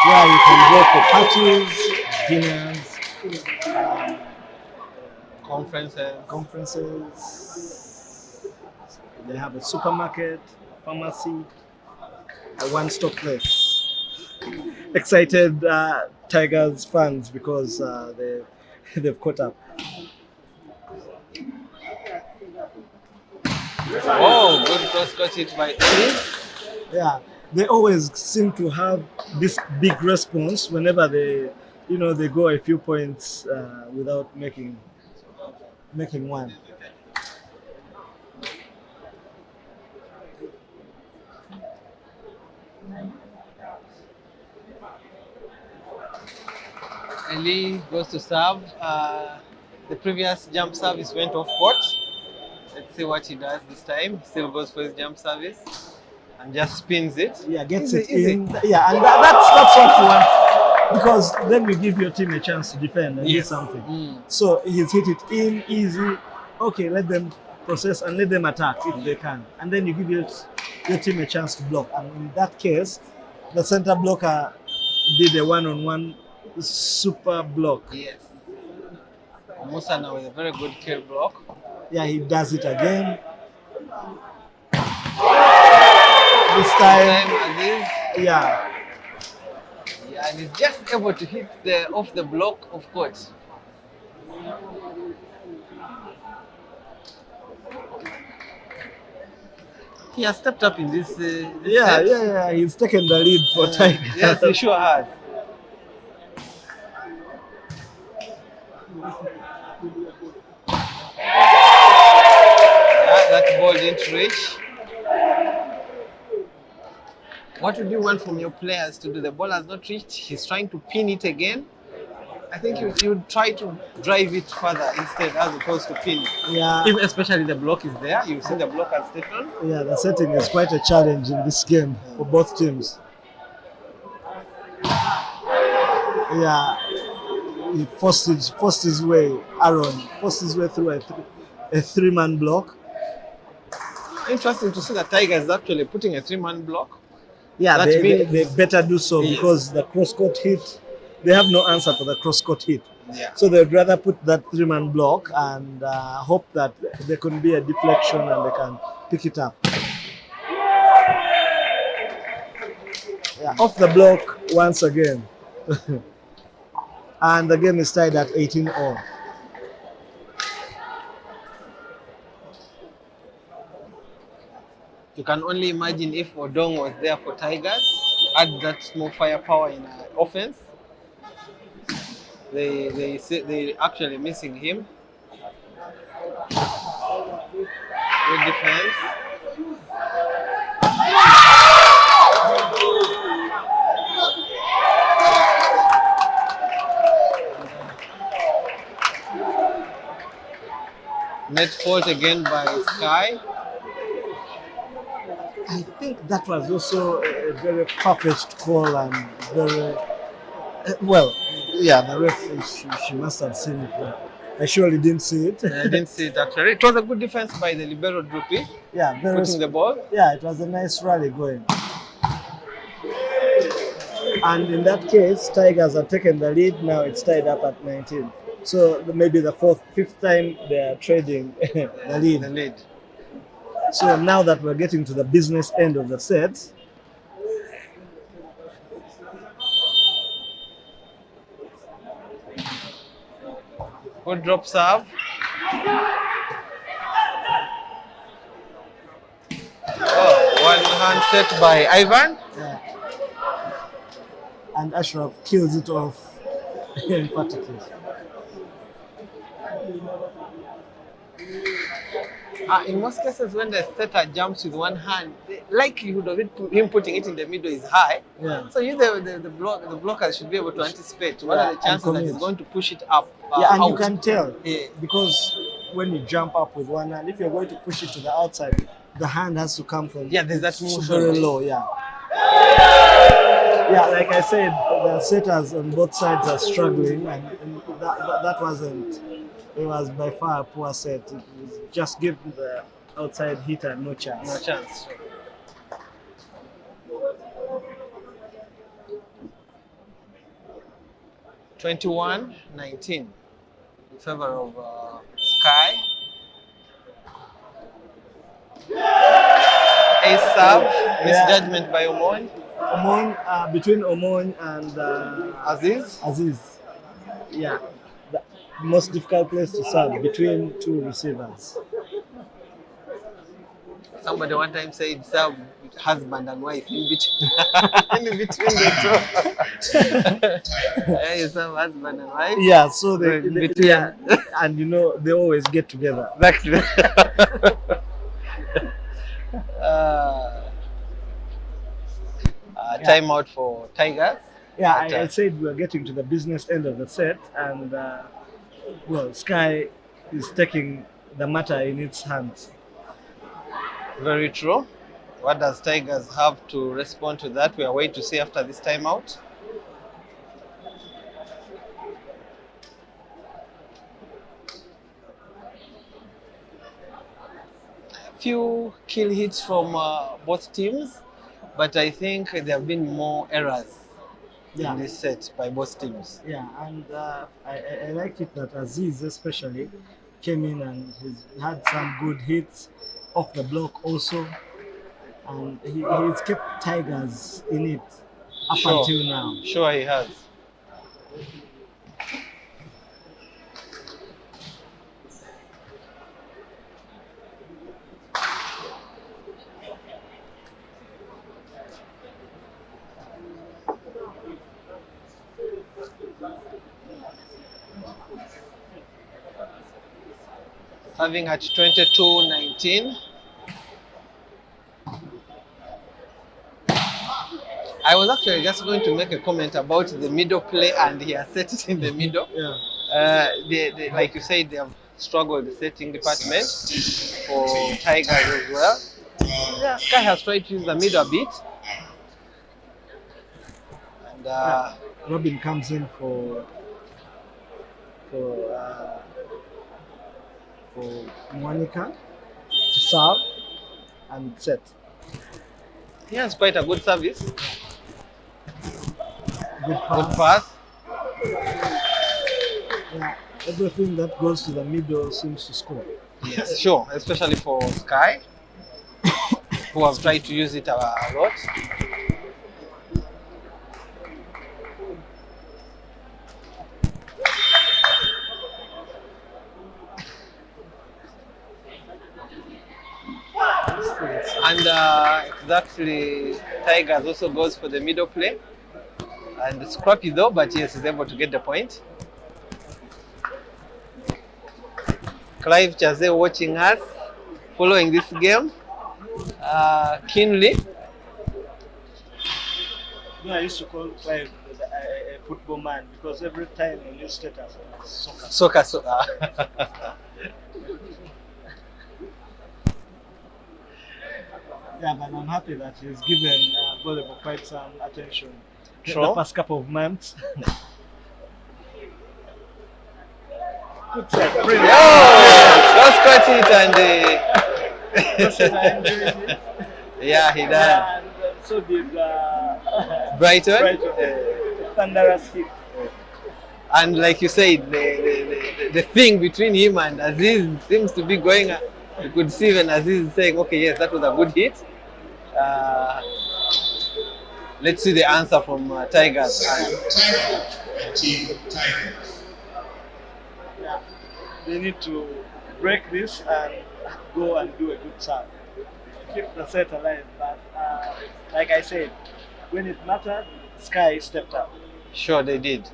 where you can go for parties, dinners, conferences. They have a supermarket, pharmacy, a one-stop place. excited Tigers fans because they've caught up. Oh, good cross-court hit by Ellie. Yeah, they always seem to have this big response whenever they go a few points without making one. Ellie goes to serve. The previous jump service went off court. Let's see what he does this time. He still goes for his jump service and just spins it. Yeah, gets Easy, it easy. in. Yeah, and that's what you want because then you give your team a chance to defend and do Yes. something. Mm. So he's hit it in easy. Okay, let them process and let them attack if they can, and then you give your team a chance to block. And in that case, the center blocker did a one-on-one super block. Yes. Musa now with a very good kill block. Yeah, he does it again. This time, Aziz. yeah, Yeah, and he's just able to hit off the block of court. He has stepped up in this. Set. he's taken the lead for Tigers. Yes, he sure has. That ball didn't reach. What would you want from your players to do? The ball has not reached. He's trying to pin it again. I think you try to drive it further instead as opposed to pin. Yeah. If especially the block is there, you see the block has taken. Yeah, the setting is quite a challenge in this game for both teams. Yeah, he forced his way. Aaron forced his way through a three-man block. Interesting to see that Tigers is actually putting a three-man block. Yeah, That they means- better do so Yes. because the cross-court hit, they have no answer for the cross-court hit. Yeah. So they'd rather put that three-man block and hope that there can be a deflection and they can pick it up. Yeah, off the block once again. And the game is tied at 18-all. You can only imagine if Odong was there for Tigers to add that more firepower in offense. They actually missing him. Good defense. Net fault again by Sky. I think that was also a very perfect call and very well. Yeah, the ref she must have seen it. But I surely didn't see it. I didn't see it actually. It was a good defense by the libero Drupi, Yeah, very. putting the ball. Yeah, it was a nice rally going. And in that case, Tigers have taken the lead. Now it's tied up at 19. So maybe the fifth time they are trading the lead. The lead. So now that we're getting to the business end of the set, Good drop serve. Oh, one hand set by Ivan. and Ashraf kills it off emphatically. In most cases, when the setter jumps with one hand, the likelihood of him putting it in the middle is high. Yeah. So you, the blockers should be able to anticipate what are the and chances that commit. he's going to push it up. Yeah, and out. you can tell Yeah. because when you jump up with one hand, if you're going to push it to the outside, the hand has to come from Yeah, there's that motion. very low. Yeah. Yeah, like I said, the setters on both sides are struggling, and that wasn't. It was by far a poor set. It was just give the outside hitter no chance. No chance. (21-19) in favor of Sky. Ace serve, misjudgment by Omon. between Omon and Aziz. Aziz. Yeah, the most difficult place to serve between two receivers. Somebody one time said serve husband and wife in between, in between the two. Yeah, you serve husband and wife. Yeah, so In between. yeah, and you know they always get together. Exactly. uh, Time out for Tigers. Yeah, But, I said we're getting to the business end of the set, and well, Sky is taking the matter in its hands. Very true. What does Tigers have to respond to that? We are waiting to see after this timeout. Few kill hits from both teams, but I think there have been more errors Yeah. in this set by both teams. Yeah, and I liked it that Aziz especially came in and he's had some good hits off the block also, and he's kept Tigers in it up Sure. until now. Sure, he has. Having at 22-19. I was actually just going to make a comment about the middle play, and he has set it in the middle. Yeah. Like you said, they have struggled the setting department for Tigers as well. Yeah, Sky has tried to use the middle a bit. And Robin comes in for Monica to serve and set. he has quite a good service, Good good pass. pass. Yeah, everything that goes to the middle seems to score. Yes, sure, especially for Sky, who have tried to use it a lot. And exactly, Tigers also goes for the middle play. And scrappy though, but yes, is able to get the point. Clive Chaze watching us, following this game keenly. No, I used to call Clive a football man because every time on his status was soccer. Soccer. Yeah, but I'm happy that he's given volleyball quite some attention True. the past couple of months. Good set. Brilliant. Just got it and Good set, I enjoyed it. yeah, he done. And so did Brighton. Brighton. Thunderous hit. And like you said, the thing between him and Aziz seems to be going. You could see when Aziz saying, "Okay, yes, that was a good hit." Let's see the answer from Tigers. Tiger and Team Tigers. Yeah, they need to break this and go and do a good serve. Keep the set alive, but like I said, when it mattered, Sky stepped up. Sure, they did.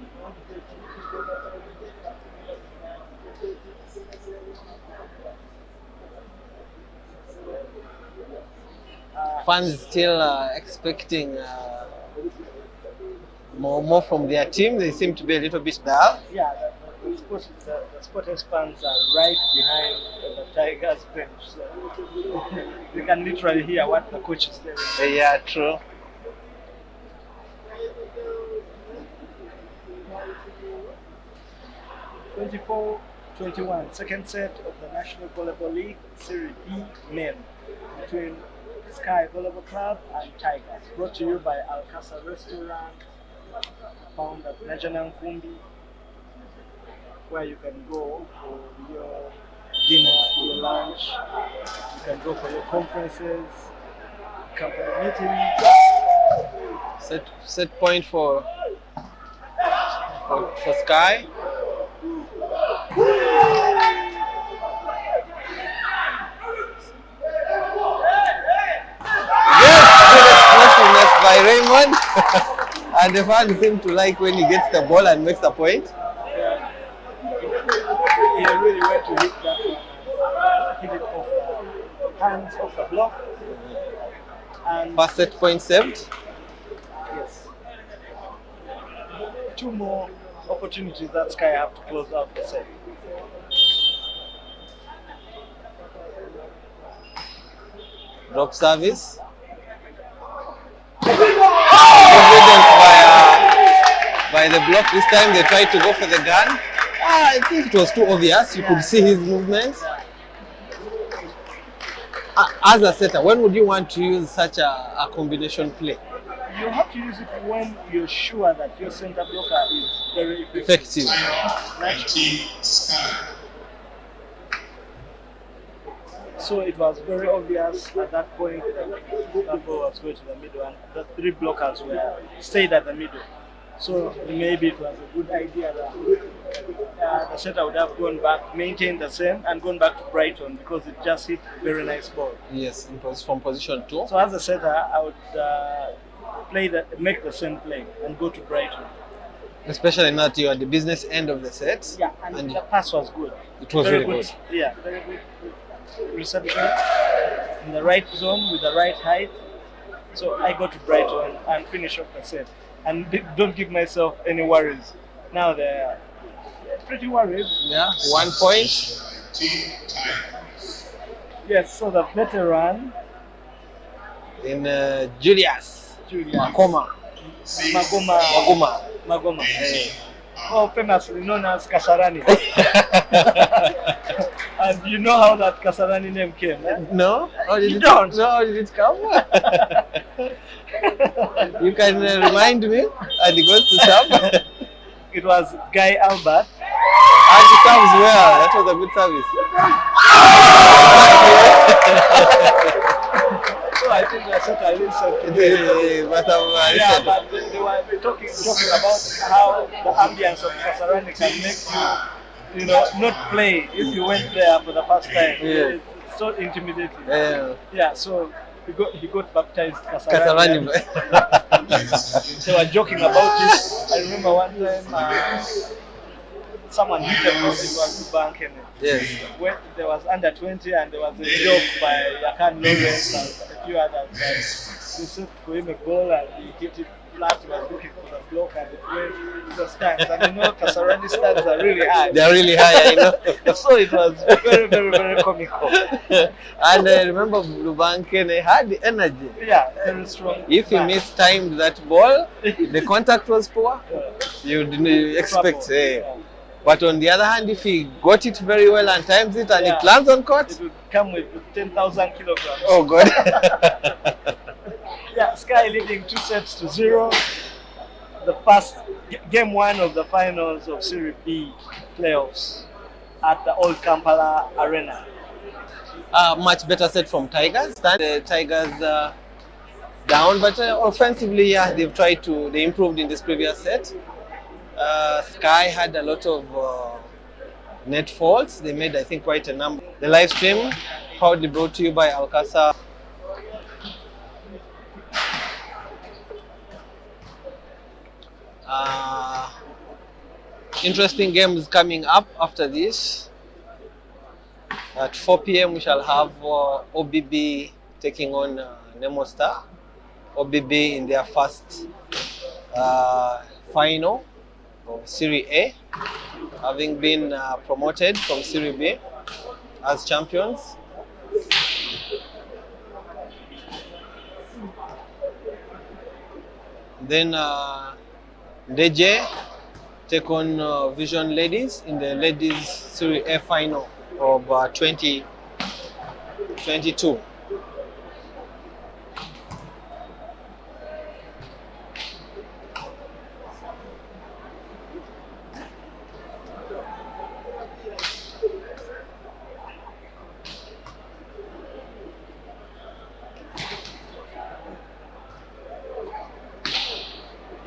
Fans still expecting more from their team. They seem to be a little bit dull. Yeah, the Sporters fans are right behind the Tigers bench, so they can literally hear what the coach is telling. Yeah, true. them. 24-21, second set of the National Volleyball League Serie B men between Sky Volleyball Club and Tigers. Brought to you by Alcasa Restaurant, found at Najanang Kumbi, where you can go for your dinner, your lunch, you can go for your conferences, company meetings. Set point for Sky. Explosiveness by Raymond. And the fans seem to like when he gets the ball and makes a point. Yeah. He really went to hit that one. Hit it off the hands of the block. And First set point saved. yes. 2 more opportunities that Sky have to close out the set. Drop service. Evidence by the block. This time they tried to go for the gun. I think it was too obvious. You could see his movements. As a setter, when would you want to use such a combination play? You have to use it when you're sure that your center blocker is very Effective. Like, Team Sky. so it was very obvious at that point that that ball was going to the middle, and the 3 blockers were stayed at the middle. So maybe it was a good idea that the setter would have gone back, maintained the same, and gone back to Brighton because it just hit a very nice ball. Yes, from position 2. So as a setter, I would make the same play and go to Brighton. Especially now that you're at the business end of the set. Yeah, and the pass was good. It was very good. Yeah, very good reception in the right zone with the right height. So I go to Brighton and finish off the set. And don't give myself any worries. Now they're pretty worried. Yeah, 1 point. Team Tigers. Yes, so the veteran, In Julius Makoma. Magoma. Oh, famously known as Kasarani. And you know how that Kasarani name came, eh? No? How did You it, don't? No, how did it come? You can remind me. And he goes to Sam. It was Guy Albert. And he comes well. That was a good service. So I think that's what I listened to. They must have Yeah, listened. but they were joking about how the ambience of Kasarani can make you, not play if you went there for the first time. Yeah. It's so intimidating. Yeah. Yeah, so he got baptized Kasarani. Kasarani. They were joking about it. I remember one time someone hit a ball, it was Bankene. Yes. When there was under 20 and there was a joke by Yakan Lawrence and a few others. They set for him a goal and he hit it flat. He was looking for the block and it went to the stands. And Kasarani stands are really high. They're really high, I know. So it was very, very, very comical. And I remember Lubankene had the energy. Yeah, very strong. If he mistimed that ball, the contact was poor, you didn't expect. But on the other hand, if he got it very well and times it and it lands on court, it would come with 10,000 kilograms. oh God. Yeah, Sky leading 2-0. The first game 1 of the finals of Serie B playoffs at the old Kampala Arena. Much better set from Tigers. The Tigers down, but offensively, yeah, they improved in this previous set. Sky had a lot of net faults. They made, I think, quite a number. The live stream proudly brought to you by Alcasa. Interesting games coming up after this. At 4 p.m. we shall have OBB taking on Nemo Star. OBB in their first final of Serie A, having been promoted from Serie B as champions. Then DJ take on Vision Ladies in the ladies Serie A final of 2022.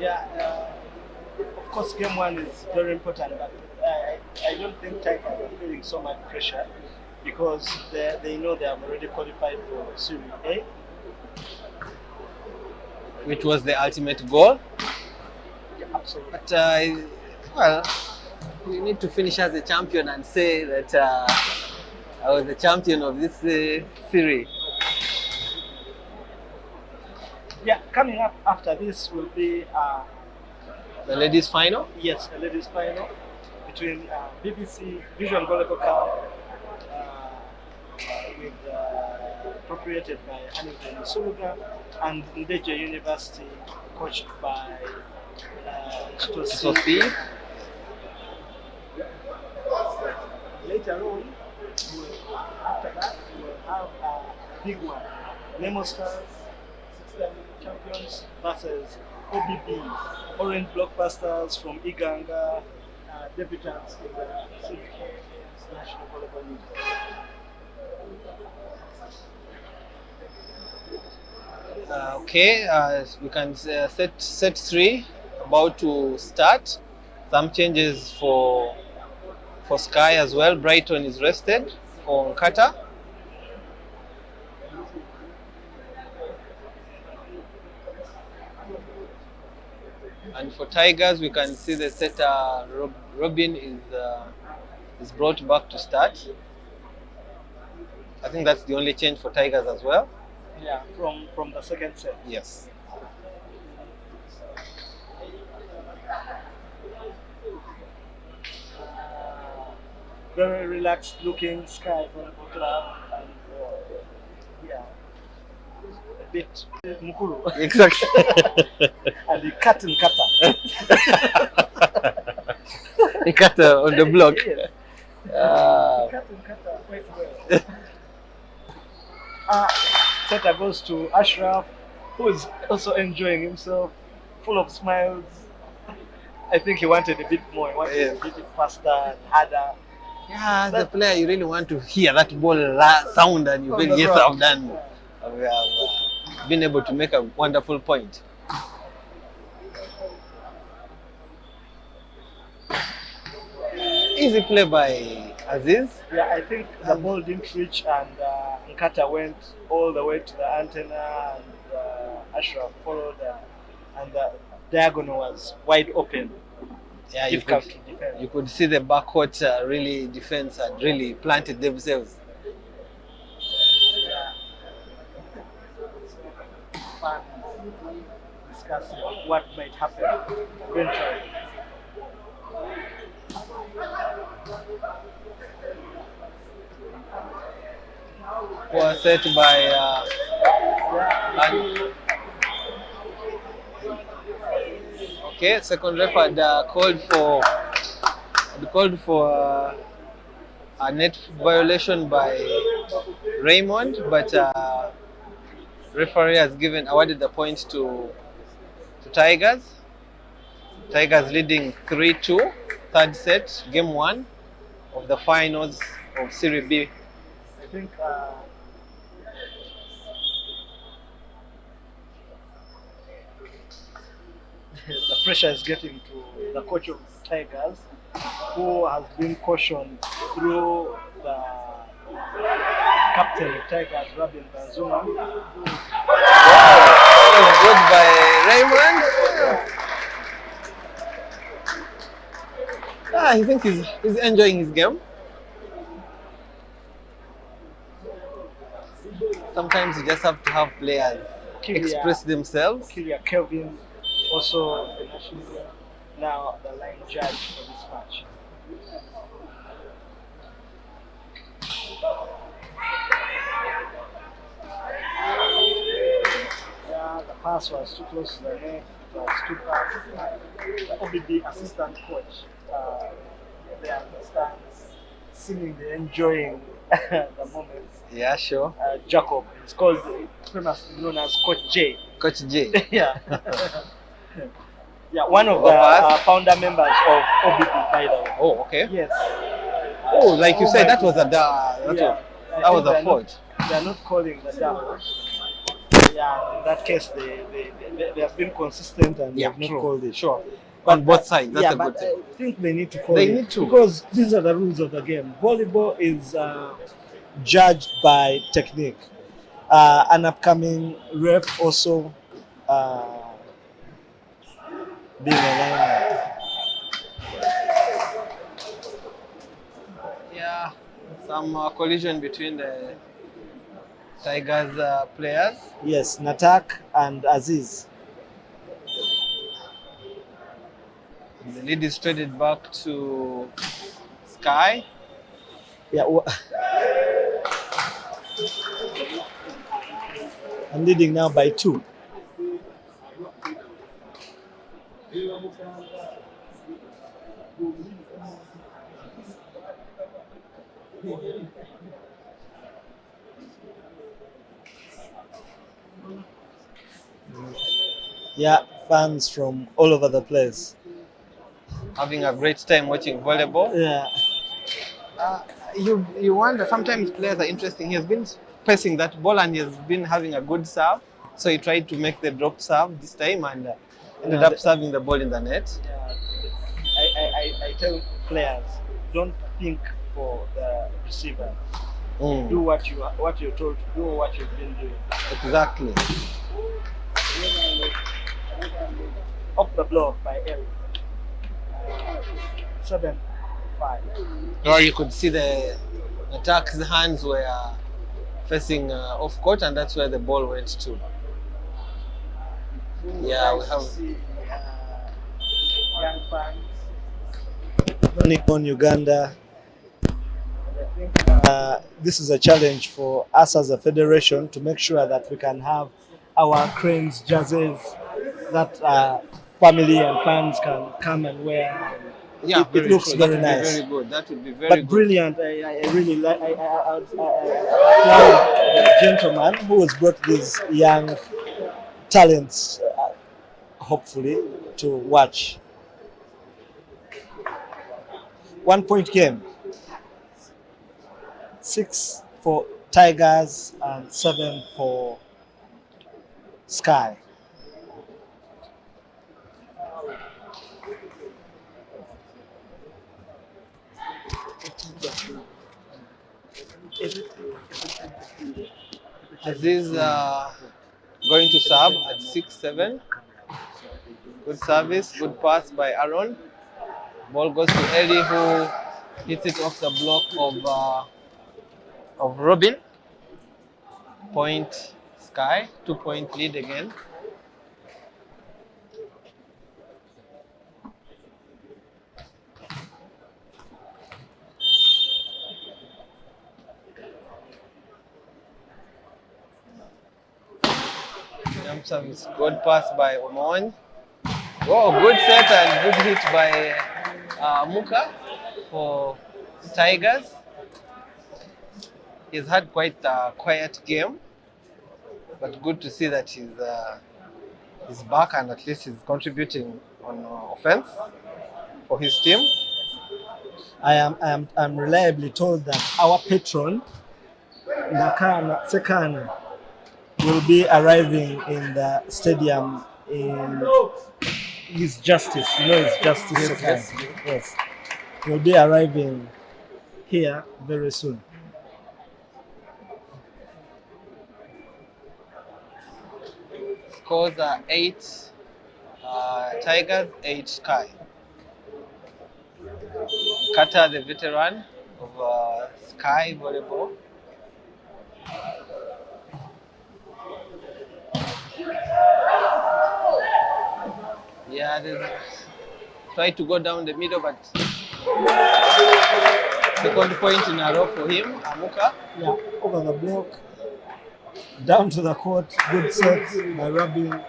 Yeah, of course, game one is very important, but I don't think Tigers are feeling so much pressure because they know they have already qualified for Serie A. which was the ultimate goal. Yeah, absolutely. But well, we need to finish as a champion and say that I was the champion of this series. Yeah, coming up after this will be The ladies' final. yes, the ladies' final between BBC Vision Volleyball Cup with appropriated by Hamilton Suluga and Ndeje University, coached by Chitosi. Sophie. Later on, after that, we'll have a big one. Nemo Stars, 6-time champions, versus OBB, Orange Blockbusters from Iganga, debutants in the Serie National Volleyball League. Okay, we can set 3 about to start. Some changes for Sky as well. Brighton is rested for Nkata. And for Tigers, we can see the setter Robin is brought back to start. I think that's the only change for Tigers as well. Yeah, from the second set. Yes. Very relaxed looking Sky Volleyball Club, and yeah, a bit Mukuru. Exactly. And the cut and cutter. He cut on the block. Yes. Cut and cutter quite well. Setter goes to Ashraf, who is also enjoying himself, full of smiles. I think he wanted a bit more. He wanted Yes. a bit faster and harder. Yeah, as a player, you really want to hear that ball sound, and you On feel the yes, ground. I've done. We have been able to make a wonderful point. Easy play by Aziz. Yeah, I think the ball didn't reach, and Nkata went all the way to the antenna, and Ashraf followed, and the diagonal was wide open. Yeah, Difficult to defend. you could see the backcourt really defense had really planted themselves. Yeah. Fun discussing what might happen eventually. Was set by okay. Second ref had called for a net violation by Raymond, but referee has awarded the point to Tigers. Tigers leading 3-2, third set, game 1 of the finals of Serie B. I think the pressure is getting to the coach of Tigers, who has been cautioned through the captain of Tigers, Rabin Banzuma. That was good by Raymond. I think he's enjoying his game. Sometimes you just have to have players express themselves. Kyria Kelvin, also the national player, now the line judge for this match. Yeah, the pass was too close to the net. It was too fast. The OBB assistant coach, they understand, seemingly enjoying the moment. Yeah, sure. Jacob, it's called famously known as Coach J. Coach J. Yeah. Yeah, one of the founder members of OBB, by the way. Oh, okay. Yes. Oh, like you said, that was a Yeah. that was a fault. They are not calling the double. Yeah, in that case, they have been consistent and they Yeah, have not true. called it. Sure. But, On both sides, that's yeah, a good but thing. I think they need to call They it. need to. Because these are the rules of the game. Volleyball is judged by technique. An upcoming ref also being a liner. Yeah, some collision between the Tigers players. Yes, Natak and Aziz. The lead is traded back to Sky. Yeah, I'm leading now by 2. Yeah, fans from all over the place. Having a great time watching volleyball. Yeah, You wonder, sometimes players are interesting. He has been pressing that ball and he has been having a good serve. So he tried to make the drop serve this time and ended up serving the ball in the net. I tell players, don't think for the receiver. Mm, Do what you're told to do, what you've been doing. exactly. Off the block by L. 7-5. Or you could see the attack's hands were facing off court, and that's where the ball went to. Yeah, we have. See, young fans. Only on Uganda. I think this is a challenge for us as a federation to make sure that we can have our cranes jerseys that family and fans can come and wear. Yeah, it looks true. very That would nice. Be very good. That would be very But good. brilliant. I really like. I applaud the gentleman who has brought these young talents, hopefully, to watch. 1 point game. 6 for Tigers and 7 for Sky. Aziz going to serve at 6-7. Good service, good pass by Aaron. Ball goes to Ellie, who hits it off the block of Robin. Point Sky, 2-point lead again. Jump service, good pass by Omon. Oh, good set and good hit by Muka for Tigers. He's had quite a quiet game, but good to see that he's back and at least he's contributing on offense for his team. I'm reliably told that our patron, Nakana Sekana, will be arriving in the stadium in His Justice. You know His Justice Yes, Sekana. Yes. He'll be arriving here very soon. Scores are 8 Tigers, 8 Sky. Kata, the veteran of Sky Volleyball. Yeah, try to go down the middle, but second point in a row for him, Amuka. Yeah, over the block, down to the court, good set by Rabin.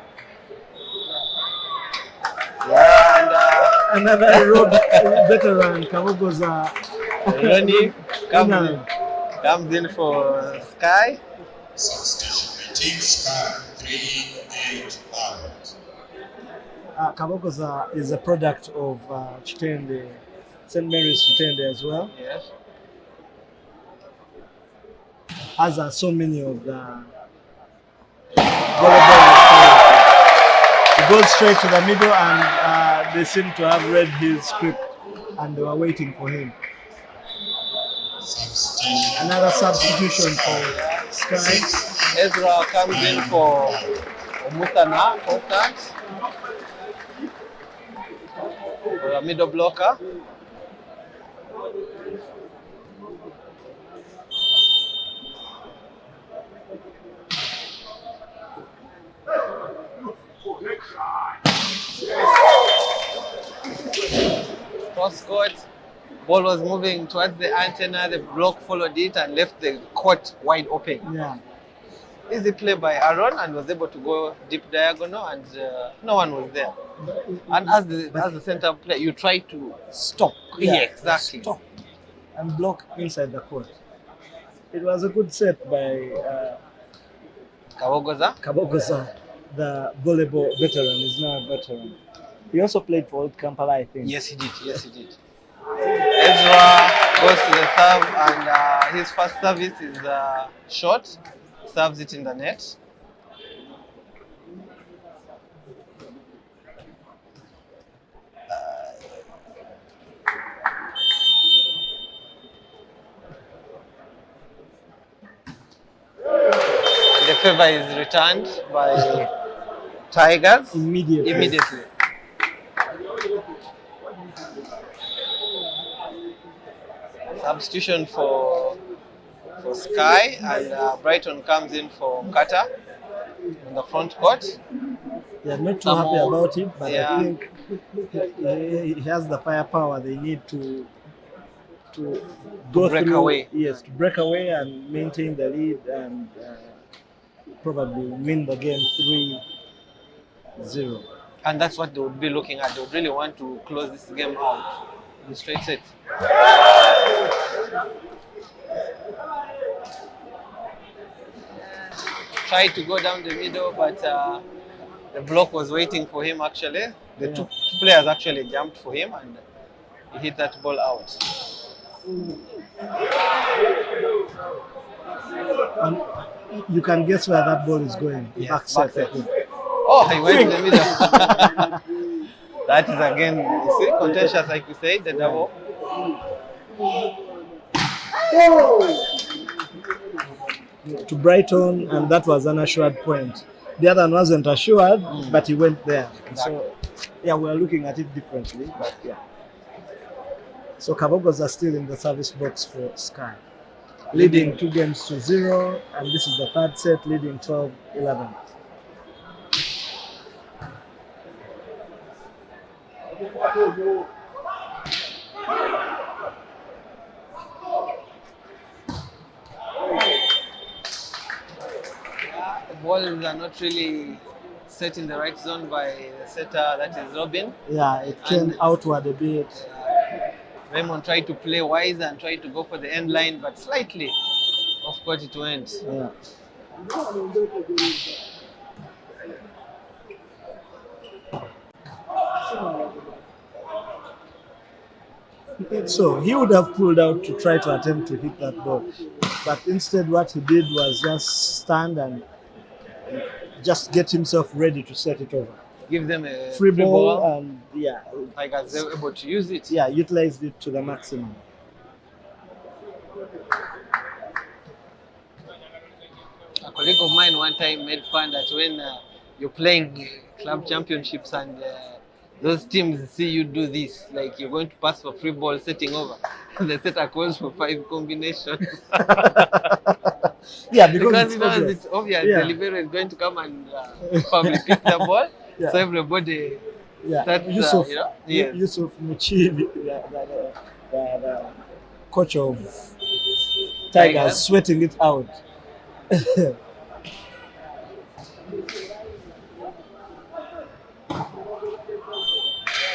Yeah, Another road veteran, Kabogoza. Ronnie comes in for Sky. Substation 18, Sky 385. Kabogoza is a product of Chitende, St. Mary's Chitende as well. Yes. As are so many of the goes straight to the middle, and they seem to have read his script, and they were waiting for him. Substitution. Another substitution for Sky. Ezra comes in for Musana, for start. For a middle blocker. Cross court, ball was moving towards the antenna, the block followed it and left the court wide open. Yeah. Easy play by Aaron and was able to go deep diagonal and no one was there. And as the center player, you try to Stop. Yeah, exactly. Stop. And block inside the court. It was a good set by Kawogoza. Kabogoza, the volleyball veteran. Is now a veteran. He also played for Old Kampala, I think. Yes, he did. Yes, he did. Ezra goes to the serve and his first service is short. Serves it in the net. And the favor is returned by Tigers immediately. Substitution for Sky, and Brighton comes in for Kata in the front court. They are not too happy about it, but Yeah. I think he has the firepower they need to go break through. away. Yes, to break away and maintain the lead and probably win the game 3-0. And that's what they would be looking at. They would really want to close this game out. The straight set. Tried to go down the middle, but the block was waiting for him actually. The two players actually jumped for him and he hit that ball out. And you can guess where that ball is going. Yes, Back set. back set. Oh, he went in the middle. That is again, you see, contentious like you said, the double. To Brighton, and that was an assured point. The other one wasn't assured, but he went there. So, yeah, we're looking at it differently, but yeah. So Kabogos are still in the service box for Sky, leading 2-0, and this is the third set, leading 12-11. The balls are not really set in the right zone by the setter, that is Robin. Yeah, it came And- outward a bit. Raymond tried to play wise and tried to go for the end line, but slightly off court it went. Yeah. So he would have pulled out to try to attempt to hit that ball, but instead what he did was just stand and just get himself ready to set it over. Give them a Free ball and yeah, Tigers they were able to use it. yeah, utilized it to the maximum. A colleague of mine one time made fun that when you're playing club championships and those teams see you do this, like you're going to pass for free ball setting over, the setter calls for 5 combinations. Yeah, Because because it's obvious Yeah. the libero is going to come and probably pick the ball, Yeah. so everybody yeah, starts, Yusuf, yes. Yusuf Muchibi, the coach of Tigers, Tigers. sweating it out.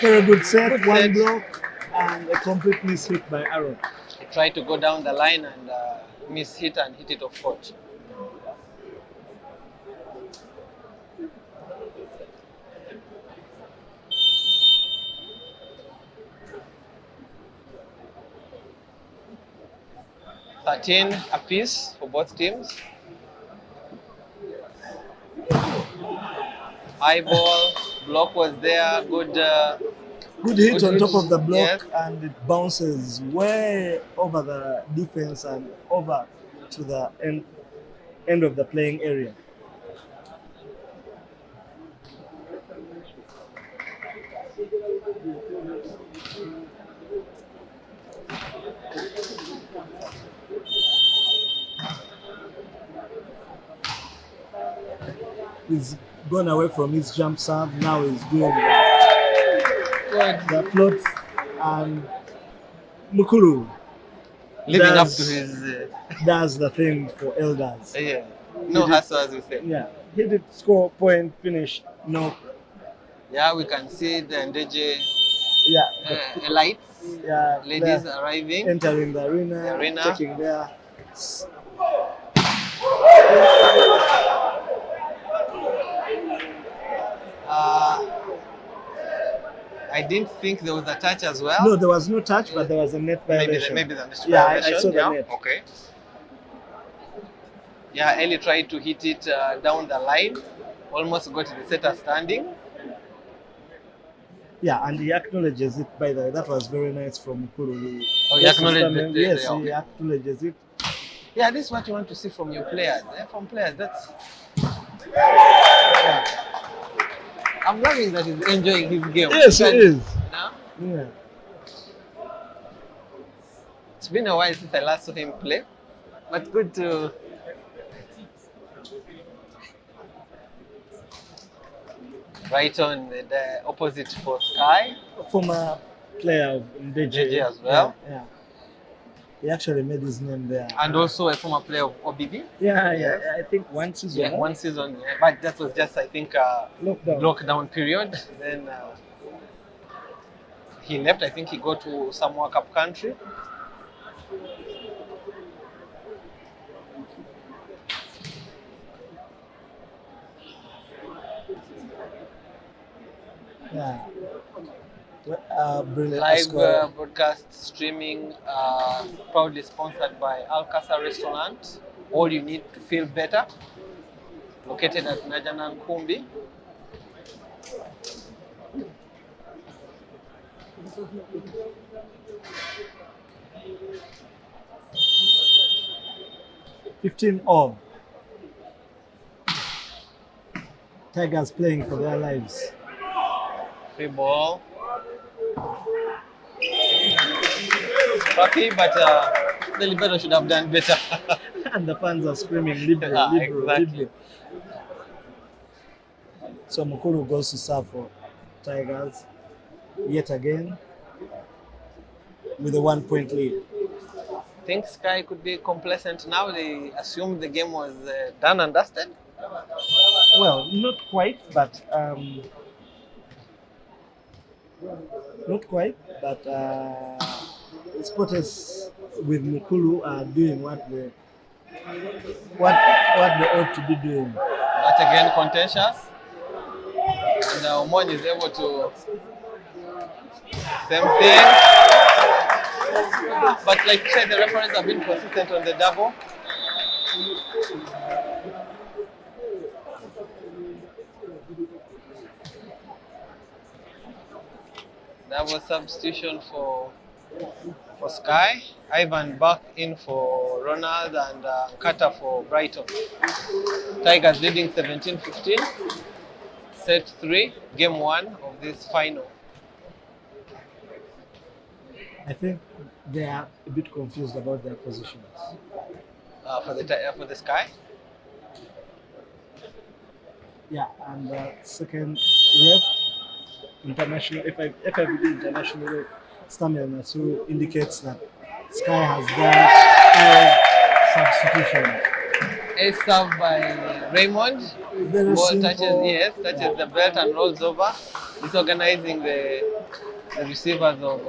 Very good set, Good one set. block, and a complete miss hit by Aaron. Try to go down the line and miss hit and hit it off court. $13 apiece for both teams. High ball, block was there. Good. Good hit on Good top of the block, yes. and it bounces way over the defense and over to the end of the playing area. He's gone away from his jump serve. Now he's doing the floats, and Mukulu Living up does- to his. does the thing for elders. Yeah. No hustle, as we say. Yeah, he did score, point, finish. No, Yeah, we can see the Ndeje yeah, lights. yeah. Ladies they're arriving. entering the arena, The arena. taking their. I didn't think there was a touch as well. No, there was no touch, but there was a net violation. Maybe the missed Yeah, I violation. saw the Yeah, net. okay. Yeah, Ellie tried to hit it down the line, almost got the setter standing. Yeah, and he acknowledges it. By the way, that was very nice from Mukulu. Oh, he acknowledged it, Yes, yeah, he okay. acknowledges it. Yeah, this is what you want to see from your players. From players, that's. I'm loving that he's enjoying his game. Yes, it is. Now, Yeah. it's been a while since I last saw him play, but good to. Right on the opposite for Sky. Former player of Ndeje Ndeje as well. Yeah. He actually made his name there. And also a former player of OBB. Yeah. I think one season. Yeah, one season, yeah. But that was just, I think, Lockdown. lockdown period. Then he left. I think he go to some World Cup country. Yeah. Brilliant Live score. broadcast streaming, proudly sponsored by Alcasa Restaurant. All you need to feel better. Located at Najana Nkumbi. $15 all. Tigers playing for their lives. Free ball. Happy, but the Libero should have done better. And the fans are screaming, Libero, Ah, Libero, exactly. Libero. So Mukulu goes to serve for Tigers yet again with a 1-point lead. Think Sky could be complacent now. They assumed the game was done and dusted. Well, not quite, but spotters with Mukulu are doing what they ought to be doing. But again, contentious. And Omon is able to. Same thing. But like you said, the referees have been consistent on the double. Double substitution for Sky. Ivan back in for Ronald and Carter for Brighton. Tigers leading 17-15. Set 3, game 1 of this final. I think they are a bit confused about their positions. For the Sky. Yeah, and the second ref, international FIVD international ref, Samuel Nasu indicates that Sky has done 5 substitutions. A serve by Raymond. Very Ball simple. touches the belt and rolls over. Disorganizing the receivers of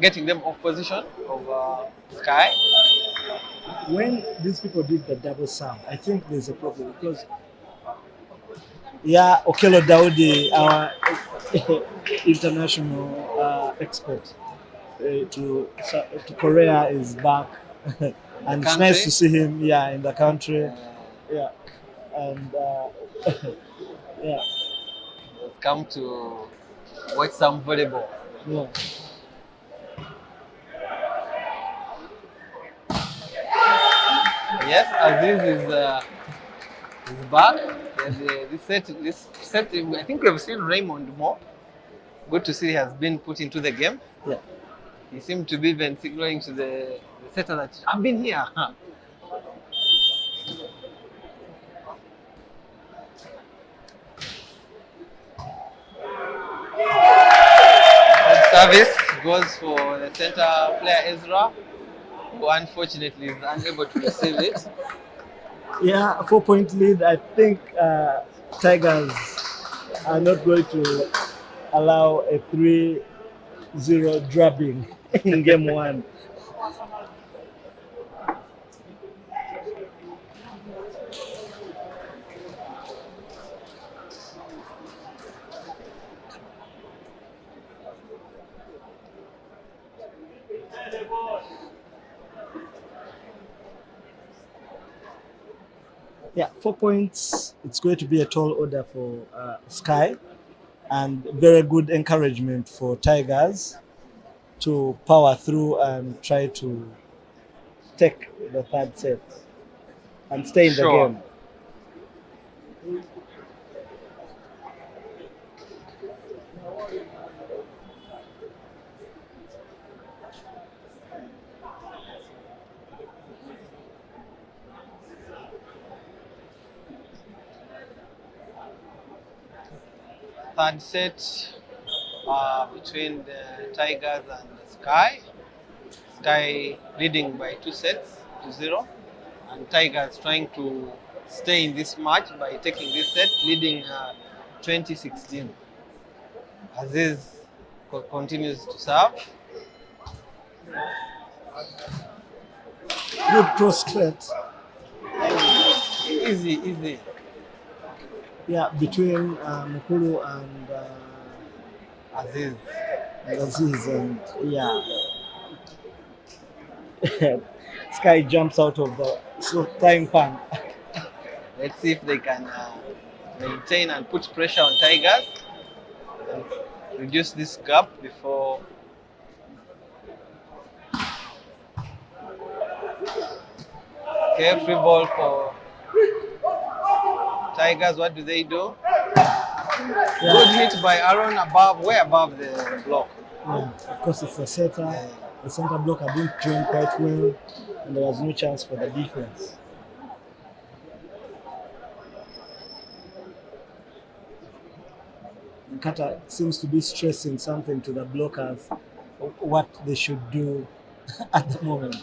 getting them off position of Sky. When these people did the double serve, I think there's a problem because Okello Daudi, our international expert to Korea, is back, and it's nice to see him. In the country. And come to watch some volleyball. Yeah. Yes, Aziz is back. This set, I think we have seen Raymond more. Good to see he has been put into the game. Yeah. He seemed to be even signaling to the setter that I've been here. Service goes for the center player Ezra, who unfortunately is unable to receive it. Yeah, 4-point lead. I think Tigers are not going to allow a 3-0 drubbing in game one. Yeah, 4 points. It's going to be a tall order for Sky, and very good encouragement for Tigers to power through and try to take the third set and stay in the Sure. game. Third set between the Tigers and the Sky. Sky leading by 2 sets to 0, and Tigers trying to stay in this match by taking this set, leading 2016. Aziz continues to serve. Good cross threat. Easy. Yeah, between Mukulu and Aziz. Aziz, and yeah, Sky jumps out of the frying pan. Let's see if they can maintain and put pressure on Tigers and reduce this gap before. Okay, free ball for Tigers. What do they do? Good hit by Aaron way above the block. Yeah, of course, it's a setter. Yeah. The center blocker didn't join quite well, and there was no chance for the defense. Nkata seems to be stressing something to the blockers, what they should do at the moment.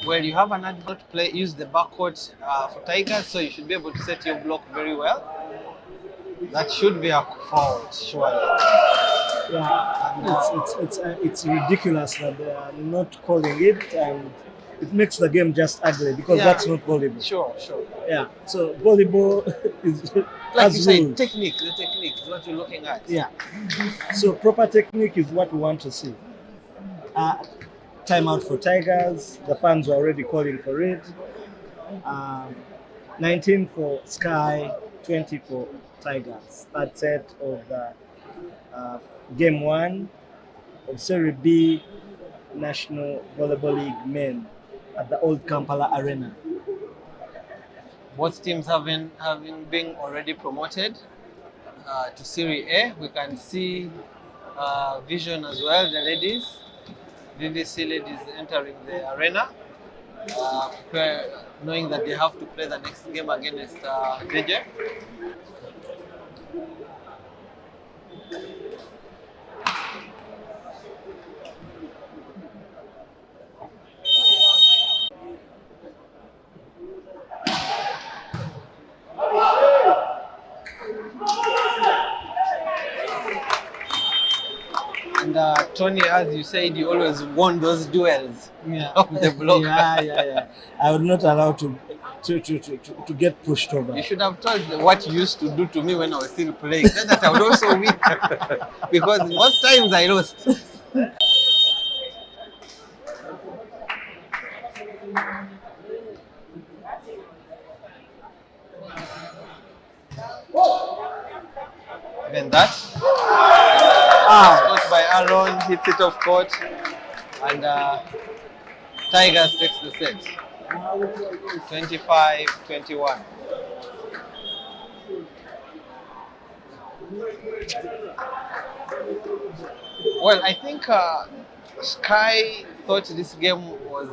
Well, you have an advert to play, use the backcourt for Tigers, so you should be able to set your block very well. That should be a fault, surely. Yeah, it's ridiculous that they are not calling it, and it makes the game just ugly because Yeah. that's not volleyball. Sure. Yeah, so volleyball is Like has you said, rules. the technique is what you're looking at. Yeah, so proper technique is what we want to see. Timeout for Tigers. The fans were already calling for it. 19 for Sky, 20 for Tigers. Third set of the game one of Serie B National Volleyball League men at the old Kampala Arena. Both teams having been already promoted to Serie A. We can see Vision as well, the ladies. VVC ladies entering the arena, knowing that they have to play the next game against JJ. And Tony, as you said, you always won those duels of the block. Yeah. I would not allow to get pushed over. You should have told what you used to do to me when I was still playing. Then that I would also win. Because most times I lost. Even that. Scored by Aaron, hits it off court, and Tigers takes the set. 25-21. Well, I think Sky thought this game was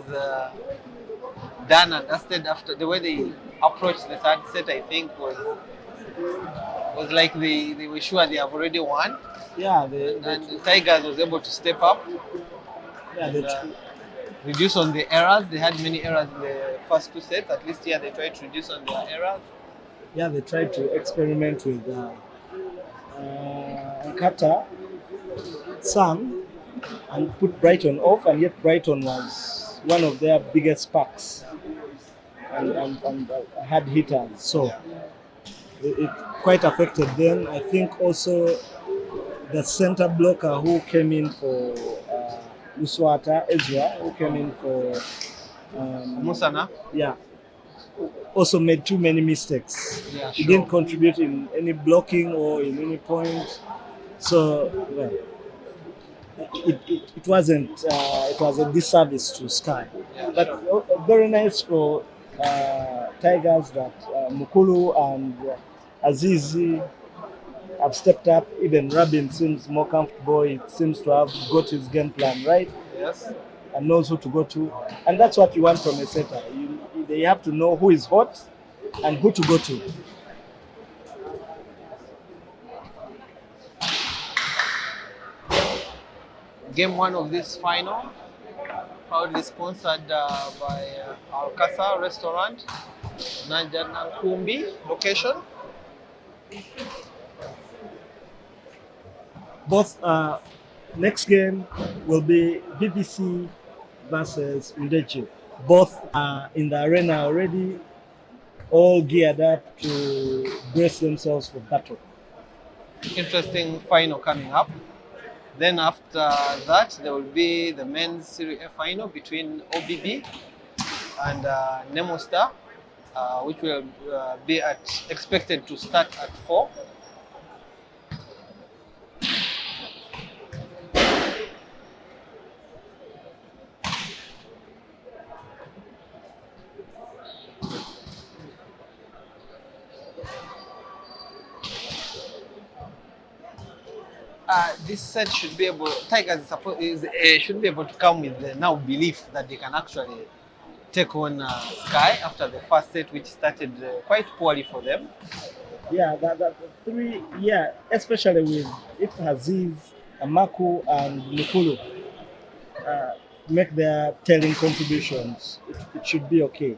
done and dusted after the way they approached the third set. I think was like they were sure they have already won, Yeah, and the Tigers was able to step up and reduce on the errors. They had many errors in the first two sets. At least here they tried to reduce on their errors. yeah, they tried to experiment with Kata, Sam, and put Brighton off, and yet Brighton was one of their biggest sparks and had hitters. So it quite affected them. I think also the center blocker who came in for Uswata, Ezra, who came in for Musana. yeah, also made too many mistakes. Yeah, He sure. didn't contribute in any blocking or in any point. So well, it wasn't. It was a disservice to Sky. Yeah, But very nice for Tigers that Mukulu and Azizi have stepped up. Even Rabin seems more comfortable. He seems to have got his game plan right Yes. and knows who to go to. And that's what you want from a setter. They have to know who is hot and who to go to. Game one of this final, proudly sponsored by Alcasa Restaurant, Najanankumbi location. Both next game will be BBC versus Ndechi. Both are in the arena already, all geared up to brace themselves for battle. Interesting final coming up. Then after that, there will be the men's Serie A final between OBB and Nemo Star, which will be expected to start at 4. This set should be able. Tigers should be able to come with the now belief that they can actually take on Sky after the first set, which started quite poorly for them. Yeah, that three. Yeah, especially with if Aziz, Amaku, and Mukulu make their telling contributions, it should be okay.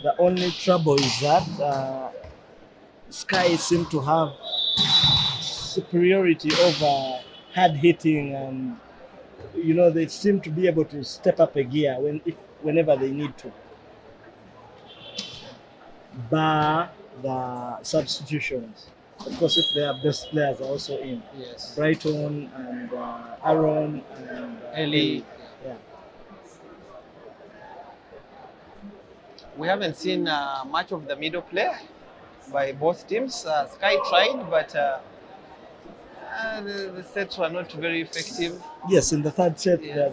The only trouble is that Sky seem to have superiority over hard hitting, and they seem to be able to step up a gear whenever they need to. Bar the substitutions. Of course, if their best players are also in. Yes. Brighton and Aaron and Ellie. Yeah. We haven't seen much of the middle play by both teams. Sky tried, but the sets were not very effective. Yes, in the third set, Yeah.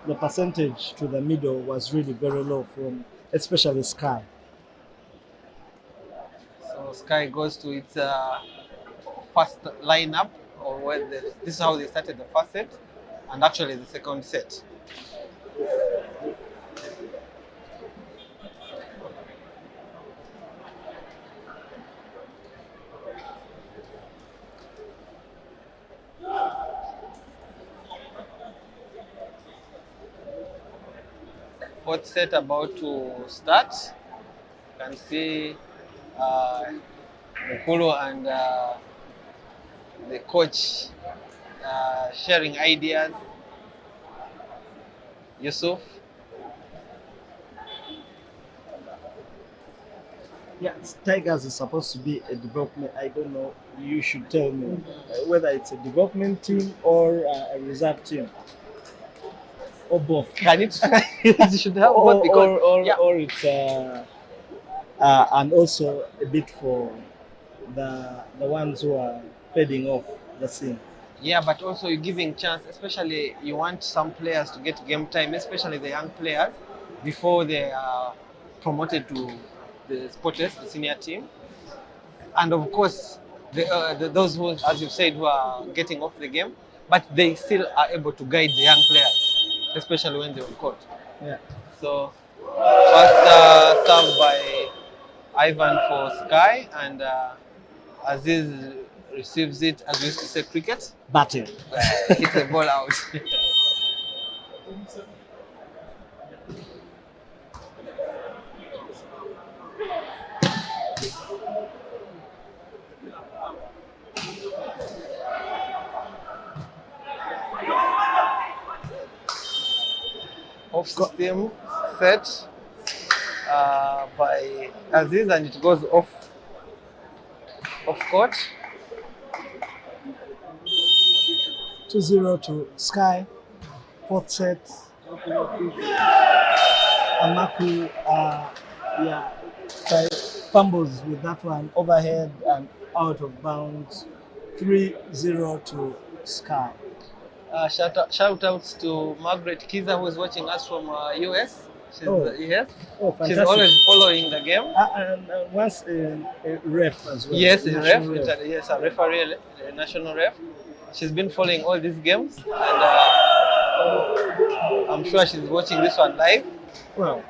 the percentage to the middle was really very low from especially Sky. So Sky goes to its first lineup, or this is how they started the first set, and actually the second set. Fourth set about to start. You can see Mukulu and the coach sharing ideas. Yusuf. Yeah, Tigers is supposed to be a development. I don't know. You should tell me whether it's a development team or a reserve team, or both. Can it? It should have both because or it's and also a bit for the ones who are fading off the scene. Yeah, but also you're giving chance, especially you want some players to get game time, especially the young players, before they are promoted to the Sporters, the senior team. And of course, those who, as you said, who are getting off the game, but they still are able to guide the young players, especially when they're on court. Yeah. So, first served by Ivan for Sky, and Aziz receives it, as we used to say, cricket. Batting. Hits the ball out. Off system set by Aziz, and it goes off court. 2-0 to Sky. Fourth set. Amaku fumbles with that one overhead and out of bounds. 3-0 to Sky. Shout outs to Margaret Kiza, who is watching us from US. She's, yes. Oh, She's fantastic. always following the game. And once a ref as well. Yes, a National ref. Yes, a referee, a national ref. She's been following all these games, and I'm sure she's watching this one live. Well,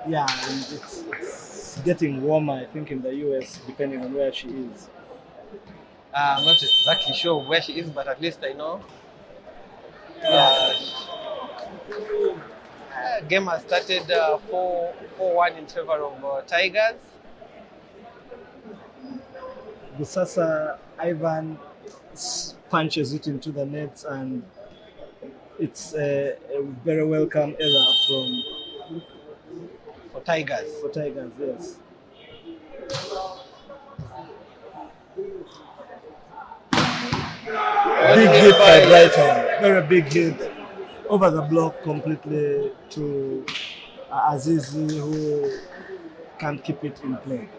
yeah, and it's getting warmer, I think, in the US, depending on where she is. I'm not exactly sure where she is, but at least I know. Game has started 4-1 in favor of Tigers. Busasa Ivan punches it into the nets, and it's a very welcome error For Tigers. for Tigers, yes. Big hit by Brighton, very big hit over the block completely to Azizi, who can't keep it in play.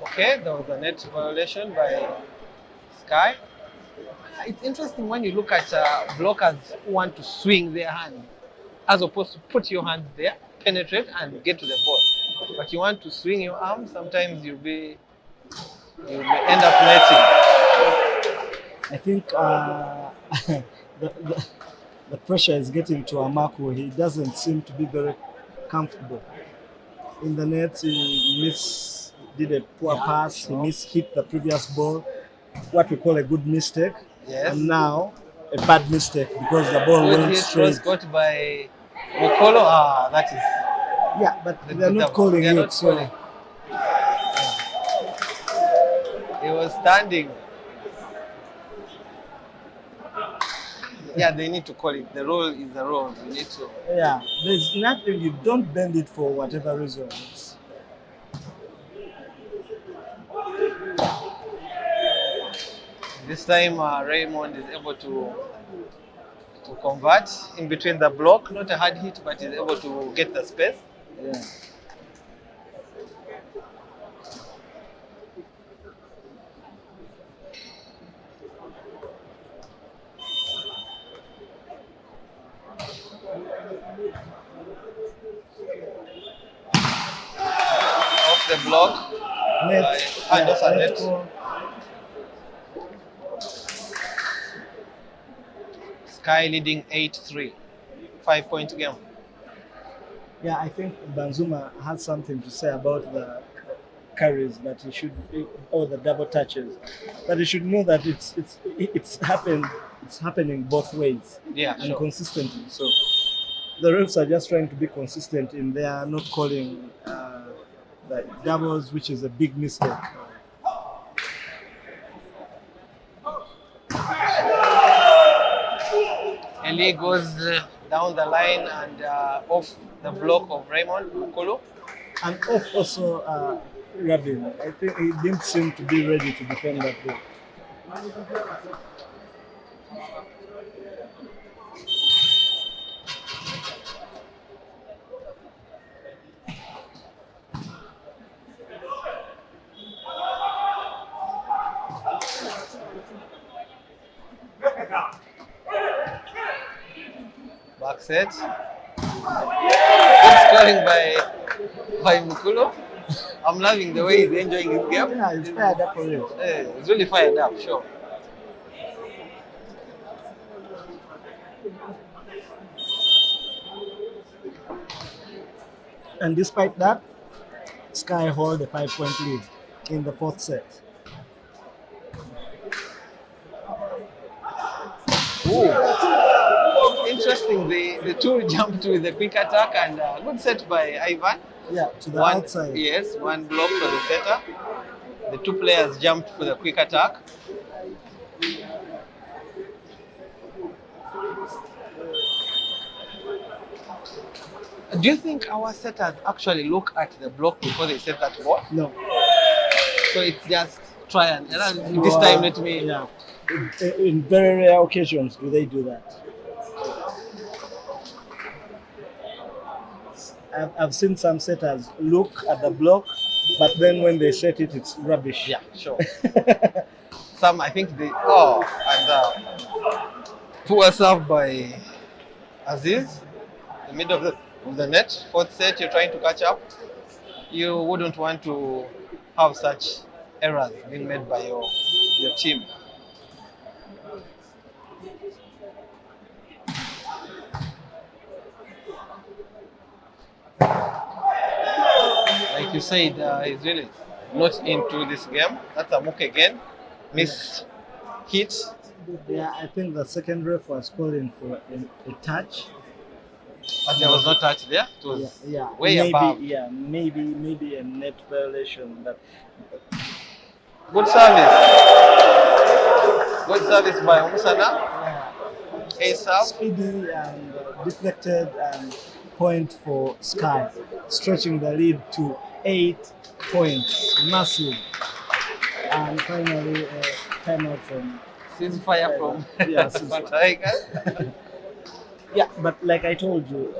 Okay, there was a net violation by Sky. It's interesting when you look at blockers who want to swing their hand, as opposed to put your hands there, penetrate and get to the ball. But you want to swing your arm, sometimes you may end up netting. I think the pressure is getting to Amaku. He doesn't seem to be very comfortable. In the net, he did a poor pass. Sure. He hit the previous ball, what we call a good mistake. Yes. And now a bad mistake because the ball Good went hit straight. was caught by Mokolo. That is. Yeah, but they're not calling They're it. not calling. He was standing. Yeah, they need to call it. The rule is the rule. You need to. Yeah, there's nothing. You don't bend it for whatever reason. This time Raymond is able to convert in between the block. Not a hard hit, but is able to get the space. Yeah. Off the block. Net. And also net. ball. Sky leading 8-3. 5-point game. Yeah, I think Banzuma has something to say about the carries that he should, or the double touches, but he should know that it's happening both ways, Yeah, and sure. consistently. So the refs are just trying to be consistent in they are not calling the doubles, which is a big mistake. Eli goes down the line and off the block of Raymond Mukolo. And off also Rabin. I think he didn't seem to be ready to defend that ball. Back set. Good scoring by Mukulu. I'm loving the way he's enjoying his game. Yeah, it's fired up for real. He's really fired up, sure. And despite that, Sky hold a 5-point lead in the fourth set. Ooh. Interesting. The two jumped with a quick attack and good set by Ivan. Yeah, to the One, outside. yes, one block for the setter. The two players jumped for the quick attack. Do you think our setters actually look at the block before they set that ball? No. So it's just try and this time let me. Yeah. In very rare occasions do they do that. I've seen some setters look at the block, but then when they set it, it's rubbish. Yeah, sure. Some, I think they. Oh, and poor serve by Aziz, the middle of the net. Fourth set, you're trying to catch up. You wouldn't want to have such errors being made by your team. Like you said, he's really not into this game. That's a mook again. Missed hit. Yeah, I think the second ref was calling for a touch. But there was no touch there. It was way maybe, above. Yeah, maybe a net violation. But Good service. Good service by Musana. Ace up. speedy and deflected and point for Sky, stretching the lead to 8 points. Massive. And finally, timeout from Ceasefire from Yeah, Tigers. Yeah, but like I told you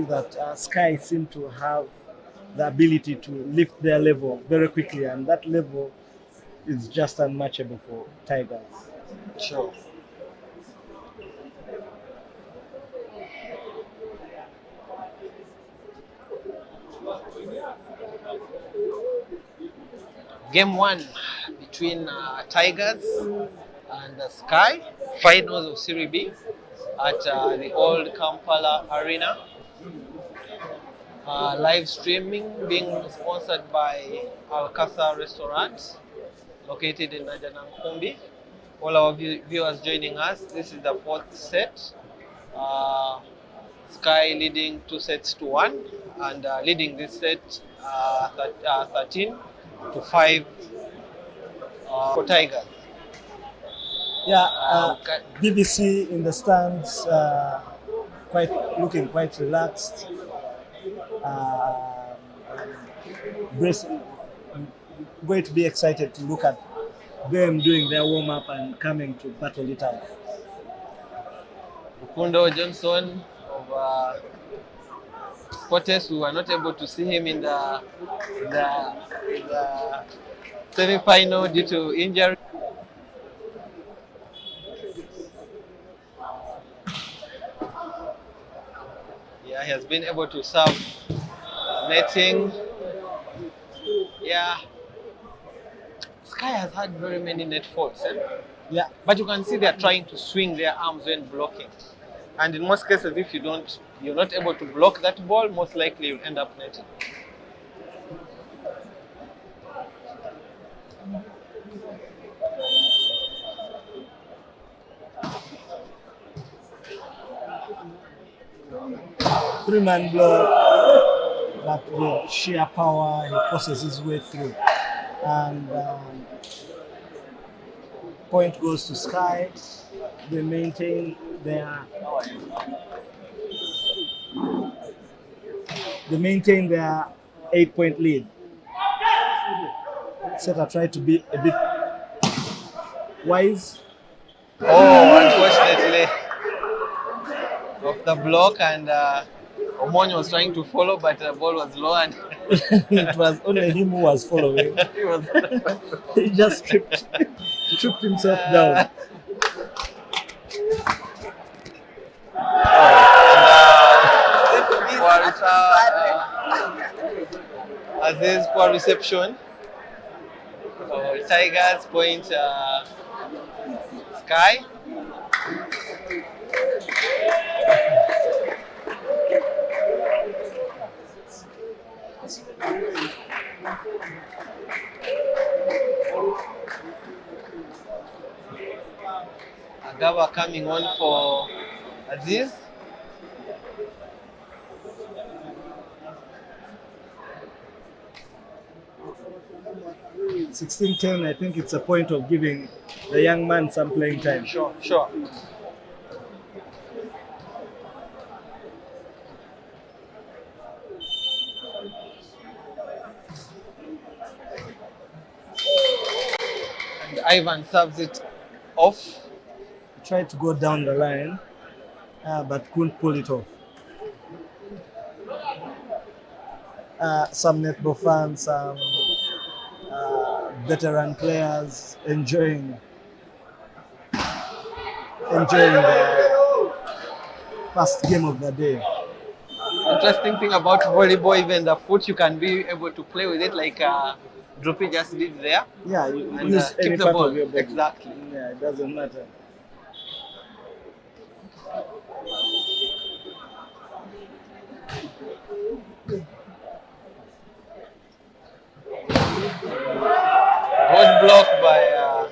that Sky seem to have the ability to lift their level very quickly, and that level is just unmatchable for Tigers. Sure. Game 1 between Tigers and Sky, finals of Serie B at the old Kampala Arena. Live streaming being sponsored by Alcasa Restaurant, located in Najanankumbi. All our viewers joining us, this is the fourth set. Sky leading 2-1 and leading this set 13-5 for Tigers. Yeah, BBC in the stands, looking quite relaxed. Going to be excited to look at them doing their warm up and coming to battle it out. Bukundo Johnson of Sportes, we were not able to see him in the semi-final due to injury. Yeah, he has been able to serve netting. Yeah. Sky has had very many net faults. Yeah. But you can see they are trying to swing their arms when blocking. And in most cases, if you're not able to block that ball, most likely you'll end up netting. Three-man block, that with sheer power, he forces his way through. And point goes to Sky. They maintain their 8-point lead. Setter tried to be a bit Wise. Oh, unfortunately, of the block, and Omonyo was trying to follow, but the ball was low, and It was only him who was following. he was. He just tripped himself down. Aziz, poor reception. Tigers point Sky. Agaba coming on for Aziz. $16-10, I think it's a point of giving the young man some playing time. Sure. And Ivan serves it off. Tried to go down the line, but couldn't pull it off. Some netball fans, some veteran players enjoying the first game of the day. Interesting thing about volleyball, even the foot, you can be able to play with it like Droopy just did there. Yeah, you And use keep any the part ball. of your body. Exactly. Yeah, it doesn't matter. Good block by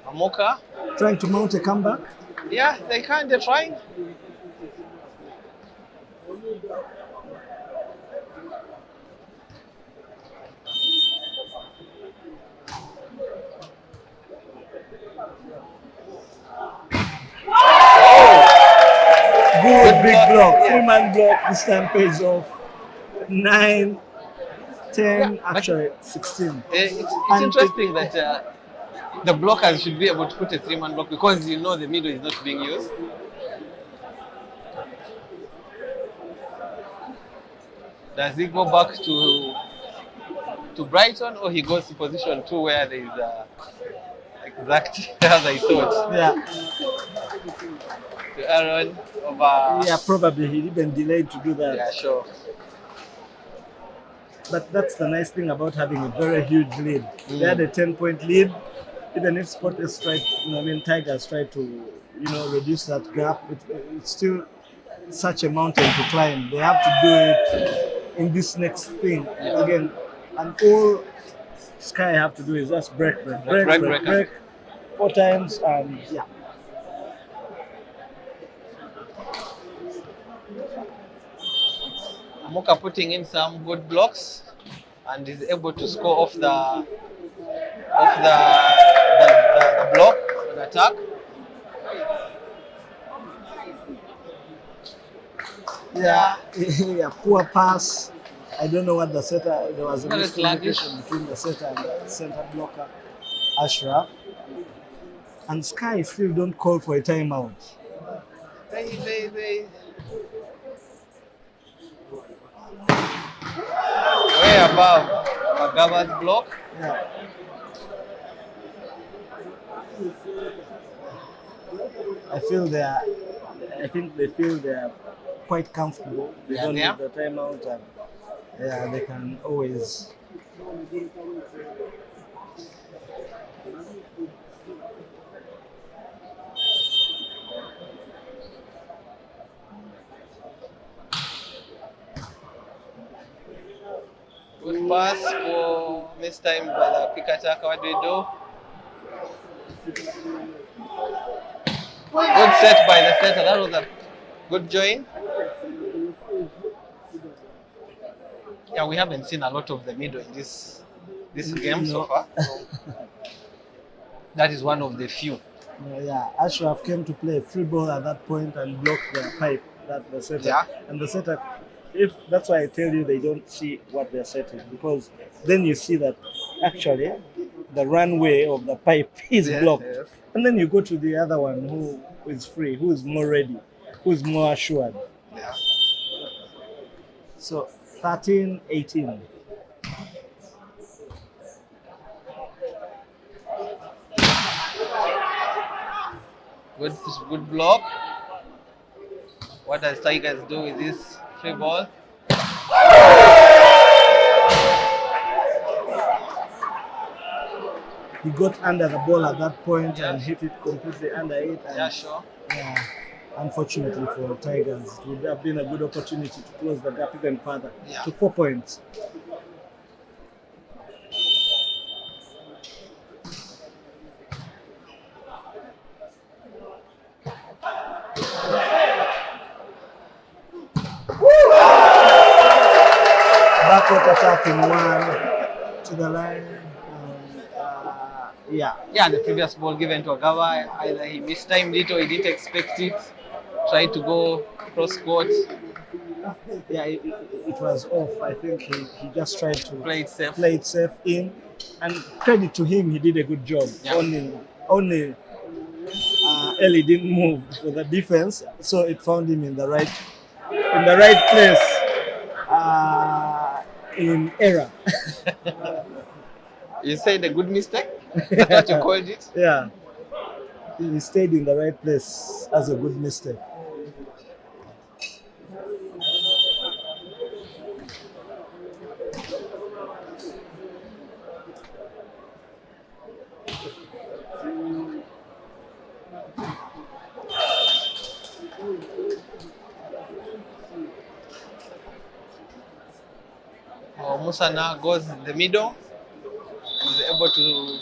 Amoka. Trying to mount a comeback. Yeah, they can. They're trying. Good big block. Yes. 3-man block. This time pays off. 9, 10, Yeah, but- actually 16. It's And interesting that the blockers should be able to put a 3-man block because you know the middle is not being used. Does he go back to Brighton, or he goes to position 2 where there is exactly as I thought? Yeah, To Aaron over. yeah, probably he even delayed to do that. Yeah, sure. But that's the nice thing about having a very huge lead. Mm. They had a 10-point lead. Even if Sporters tried, Tigers tried to, reduce that gap, it's still such a mountain to climb. They have to do it in this next thing again, and all Sky have to do is just break 4 times, and yeah. Amoka putting in some good blocks and is able to score off the block on attack. Yeah, yeah, poor pass. I don't know what the setter. There was a Very miscommunication between the setter and the center blocker, Ashraf. And Sky still don't call for a timeout. They way above Agaba's block. Yeah. I think they feel they are quite comfortable. They don't need the timeout, and yeah, they can always. Good pass for missed time by the quick attacker. What do we do? Good set by the setter. That was a good join. Yeah, we haven't seen a lot of the middle in this game so far. That is one of the few. Yeah, Ashraf came to play free ball at that point and blocked the pipe that the setter. Yeah. And the setter, if that's why I tell you they don't see what they're setting, because then you see that actually the runway of the pipe is Yes, blocked. yes. And then you go to the other one who is free, who is more ready, who is more assured. Yeah. So 13-18. Good block. What does Tigers do with this free ball? He got under the ball at that point Yeah. and hit it completely under it. And Yeah, sure. yeah, unfortunately for Tigers, it would have been a good opportunity to close the gap even further Yeah. to 4 points. Backward attacking one to the line. Yeah. Yeah, the previous ball given to Agawa, either he mistimed it or he didn't expect it. Tried to go cross court, Yeah, it was off. I think he just tried to play it safe. play it safe in, and credit to him, he did a good job. Yeah. Only Ellie didn't move for the defense, so it found him in the right place in error. You said a good mistake? That's what you called it? Yeah, he stayed in the right place as a good mistake. Musa now goes in the middle and is able to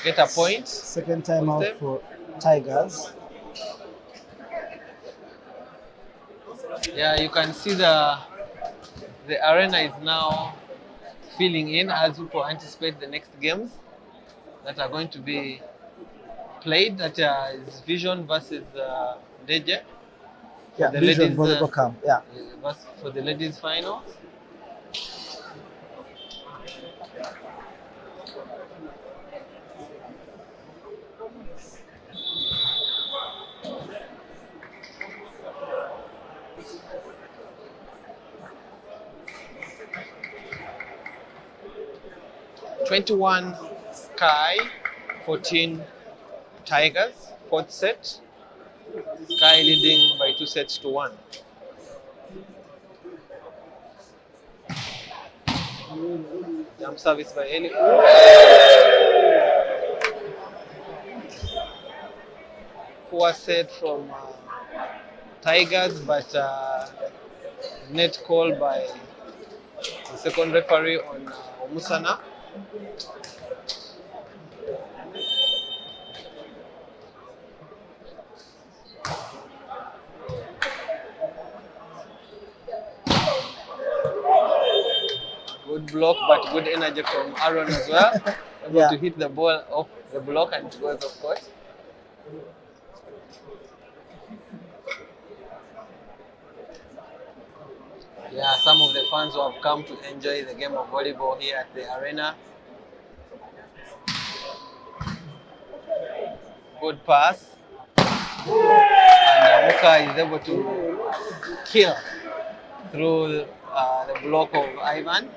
get a point. Second time out Step. for Tigers. Yeah, you can see the arena is now filling in as people anticipate the next games that are going to be played. That is Vision versus Deje. Yeah, The Vision ladies, volleyball camp. Yeah. For the ladies' finals. (21) Sky, 14 Tigers. Fourth set. Sky leading by 2 sets to 1. Jump service by Eli. Poor set from Tigers, but net call by the second referee on Omusana. Good block, but good energy from Aaron as well. Able Yeah. to hit the ball off the block and it goes off court. Yeah, some of the fans who have come to enjoy the game of volleyball here at the arena. Good pass. And Amuka is able to kill through the block of Ivan.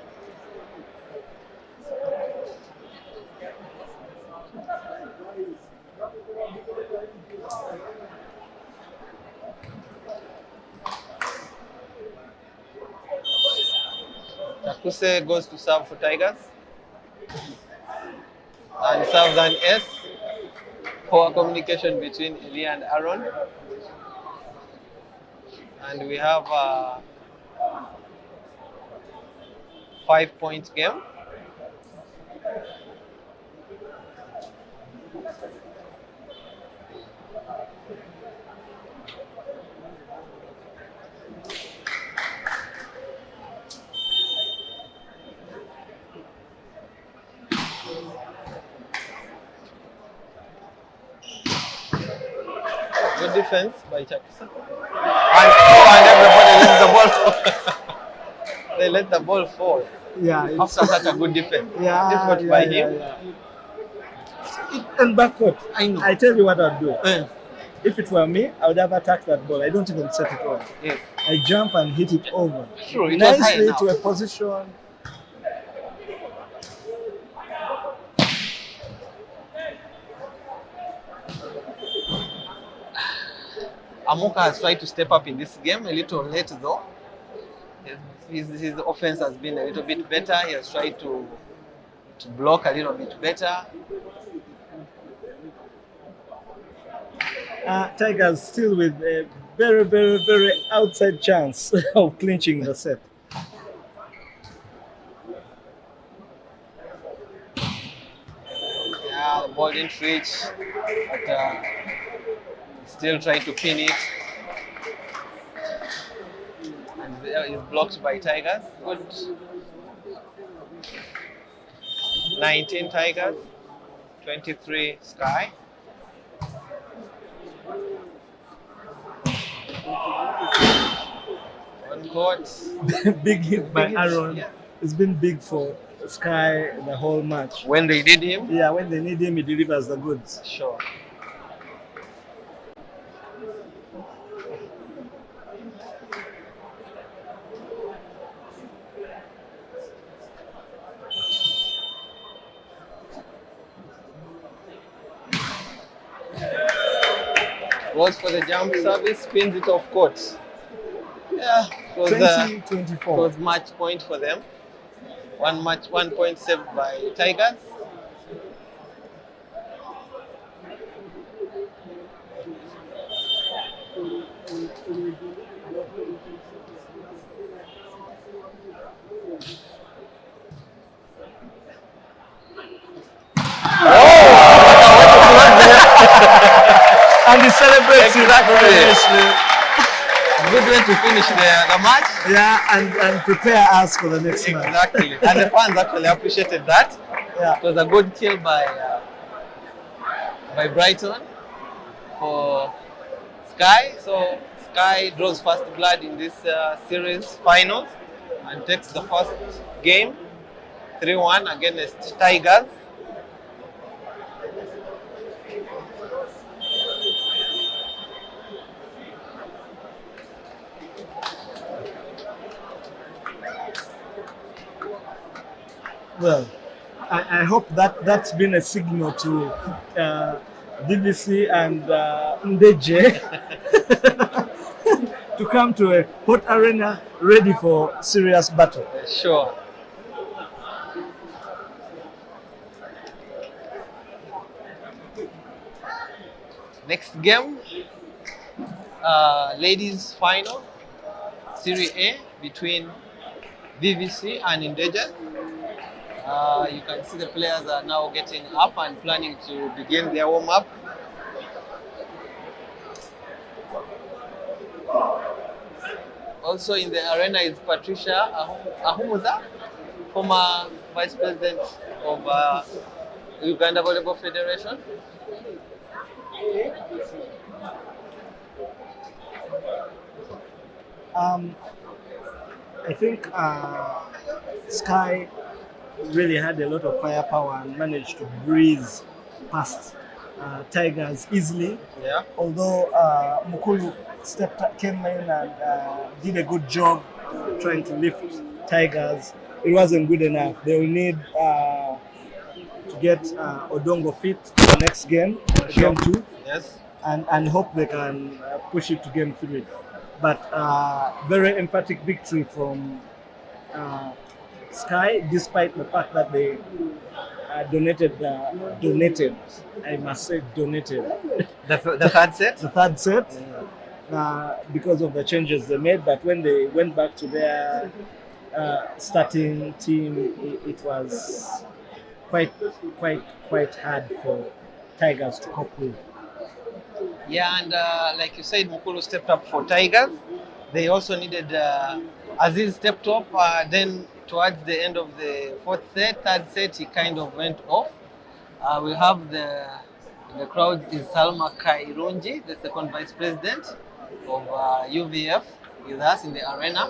Takuse goes to serve for Tigers and serves an S. Poor communication between Eli and Aaron. And we have a 5-point game. Good defense by Chakusa. And everybody let the ball fall. They let the ball fall Yeah. after such a good defense. Yeah. Effort yeah, by yeah, him. yeah. And backcourt. I know. I tell you what I'd do. Eh, If it were me, I would have attacked that ball. I don't even set it on. yes. I jump and hit it over. Sure, it was high Nicely enough. to a position. Amoka has tried to step up in this game a little late though. His offense has been a little bit better. He has tried to block a little bit better. Tigers still with a very, very, very outside chance of clinching the set. Yeah, the ball didn't reach, but still trying to pin it. And it's blocked by Tigers. Good. 19 Tigers, 23 Sky. One court. Big hit by Big hit, Aaron. yeah. It's been big for Sky the whole match. When they did him, Yeah, when they need him, he delivers the goods. sure. Goes for the jump service, spins it off court. Yeah, it was, 20-24. was match point for them. One point saved by Tigers. And he celebrates it Exactly. very nicely. Good way to finish the match. Yeah, and prepare us for the next match. Exactly. And the fans actually appreciated that. Yeah. It was a good kill by Brighton for Sky. So Sky draws first blood in this series finals and takes the first game 3-1 against Tigers. Well, I hope that's been a signal to DVC and Ndeje to come to a hot arena ready for serious battle. Sure. Next game, ladies final, Serie A between VVC and Indeja. You can see the players are now getting up and planning to begin their warm-up. Also in the arena is Patricia Ahumuza, former Vice President of Uganda Volleyball Federation. I think Sky really had a lot of firepower and managed to breeze past Tigers easily. Yeah. Although Mukulu came in and did a good job trying to lift Tigers, it wasn't good enough. They will need to get Odongo fit for the next game, game 2, Yes. and hope they can push it to game 3. But very emphatic victory from Sky, despite the fact that they donated, I must say donated, The third set? the third set because of the changes they made. But when they went back to their starting team, it was quite hard for Tigers to cope with. Yeah, and like you said, Mukulu stepped up for Tigers. They also needed Aziz stepped up. Then towards the end of the third set, he kind of went off. We have the crowd is Salma Kairunji, the second vice president of UVF, with us in the arena.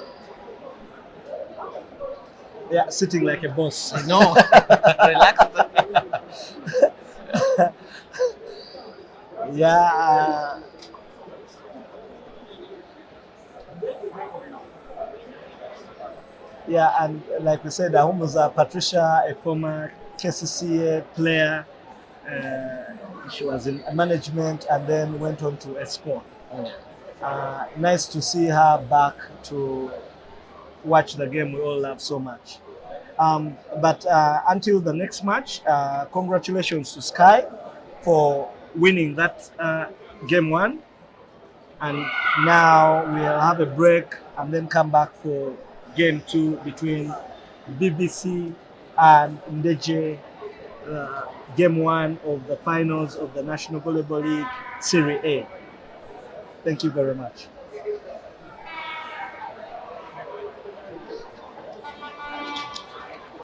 Yeah, sitting like a boss. No, relaxed. Yeah. Yeah, and like we said, Ahumuza Patricia, a former KCCA player, she was in management and then went on to sport. Nice to see her back to watch the game we all love so much. But until the next match, congratulations to Sky for winning that game one. And now we'll have a break and then come back for game two between BBC and Ndeje, game one of the finals of the National Volleyball League Serie A. Thank you very much.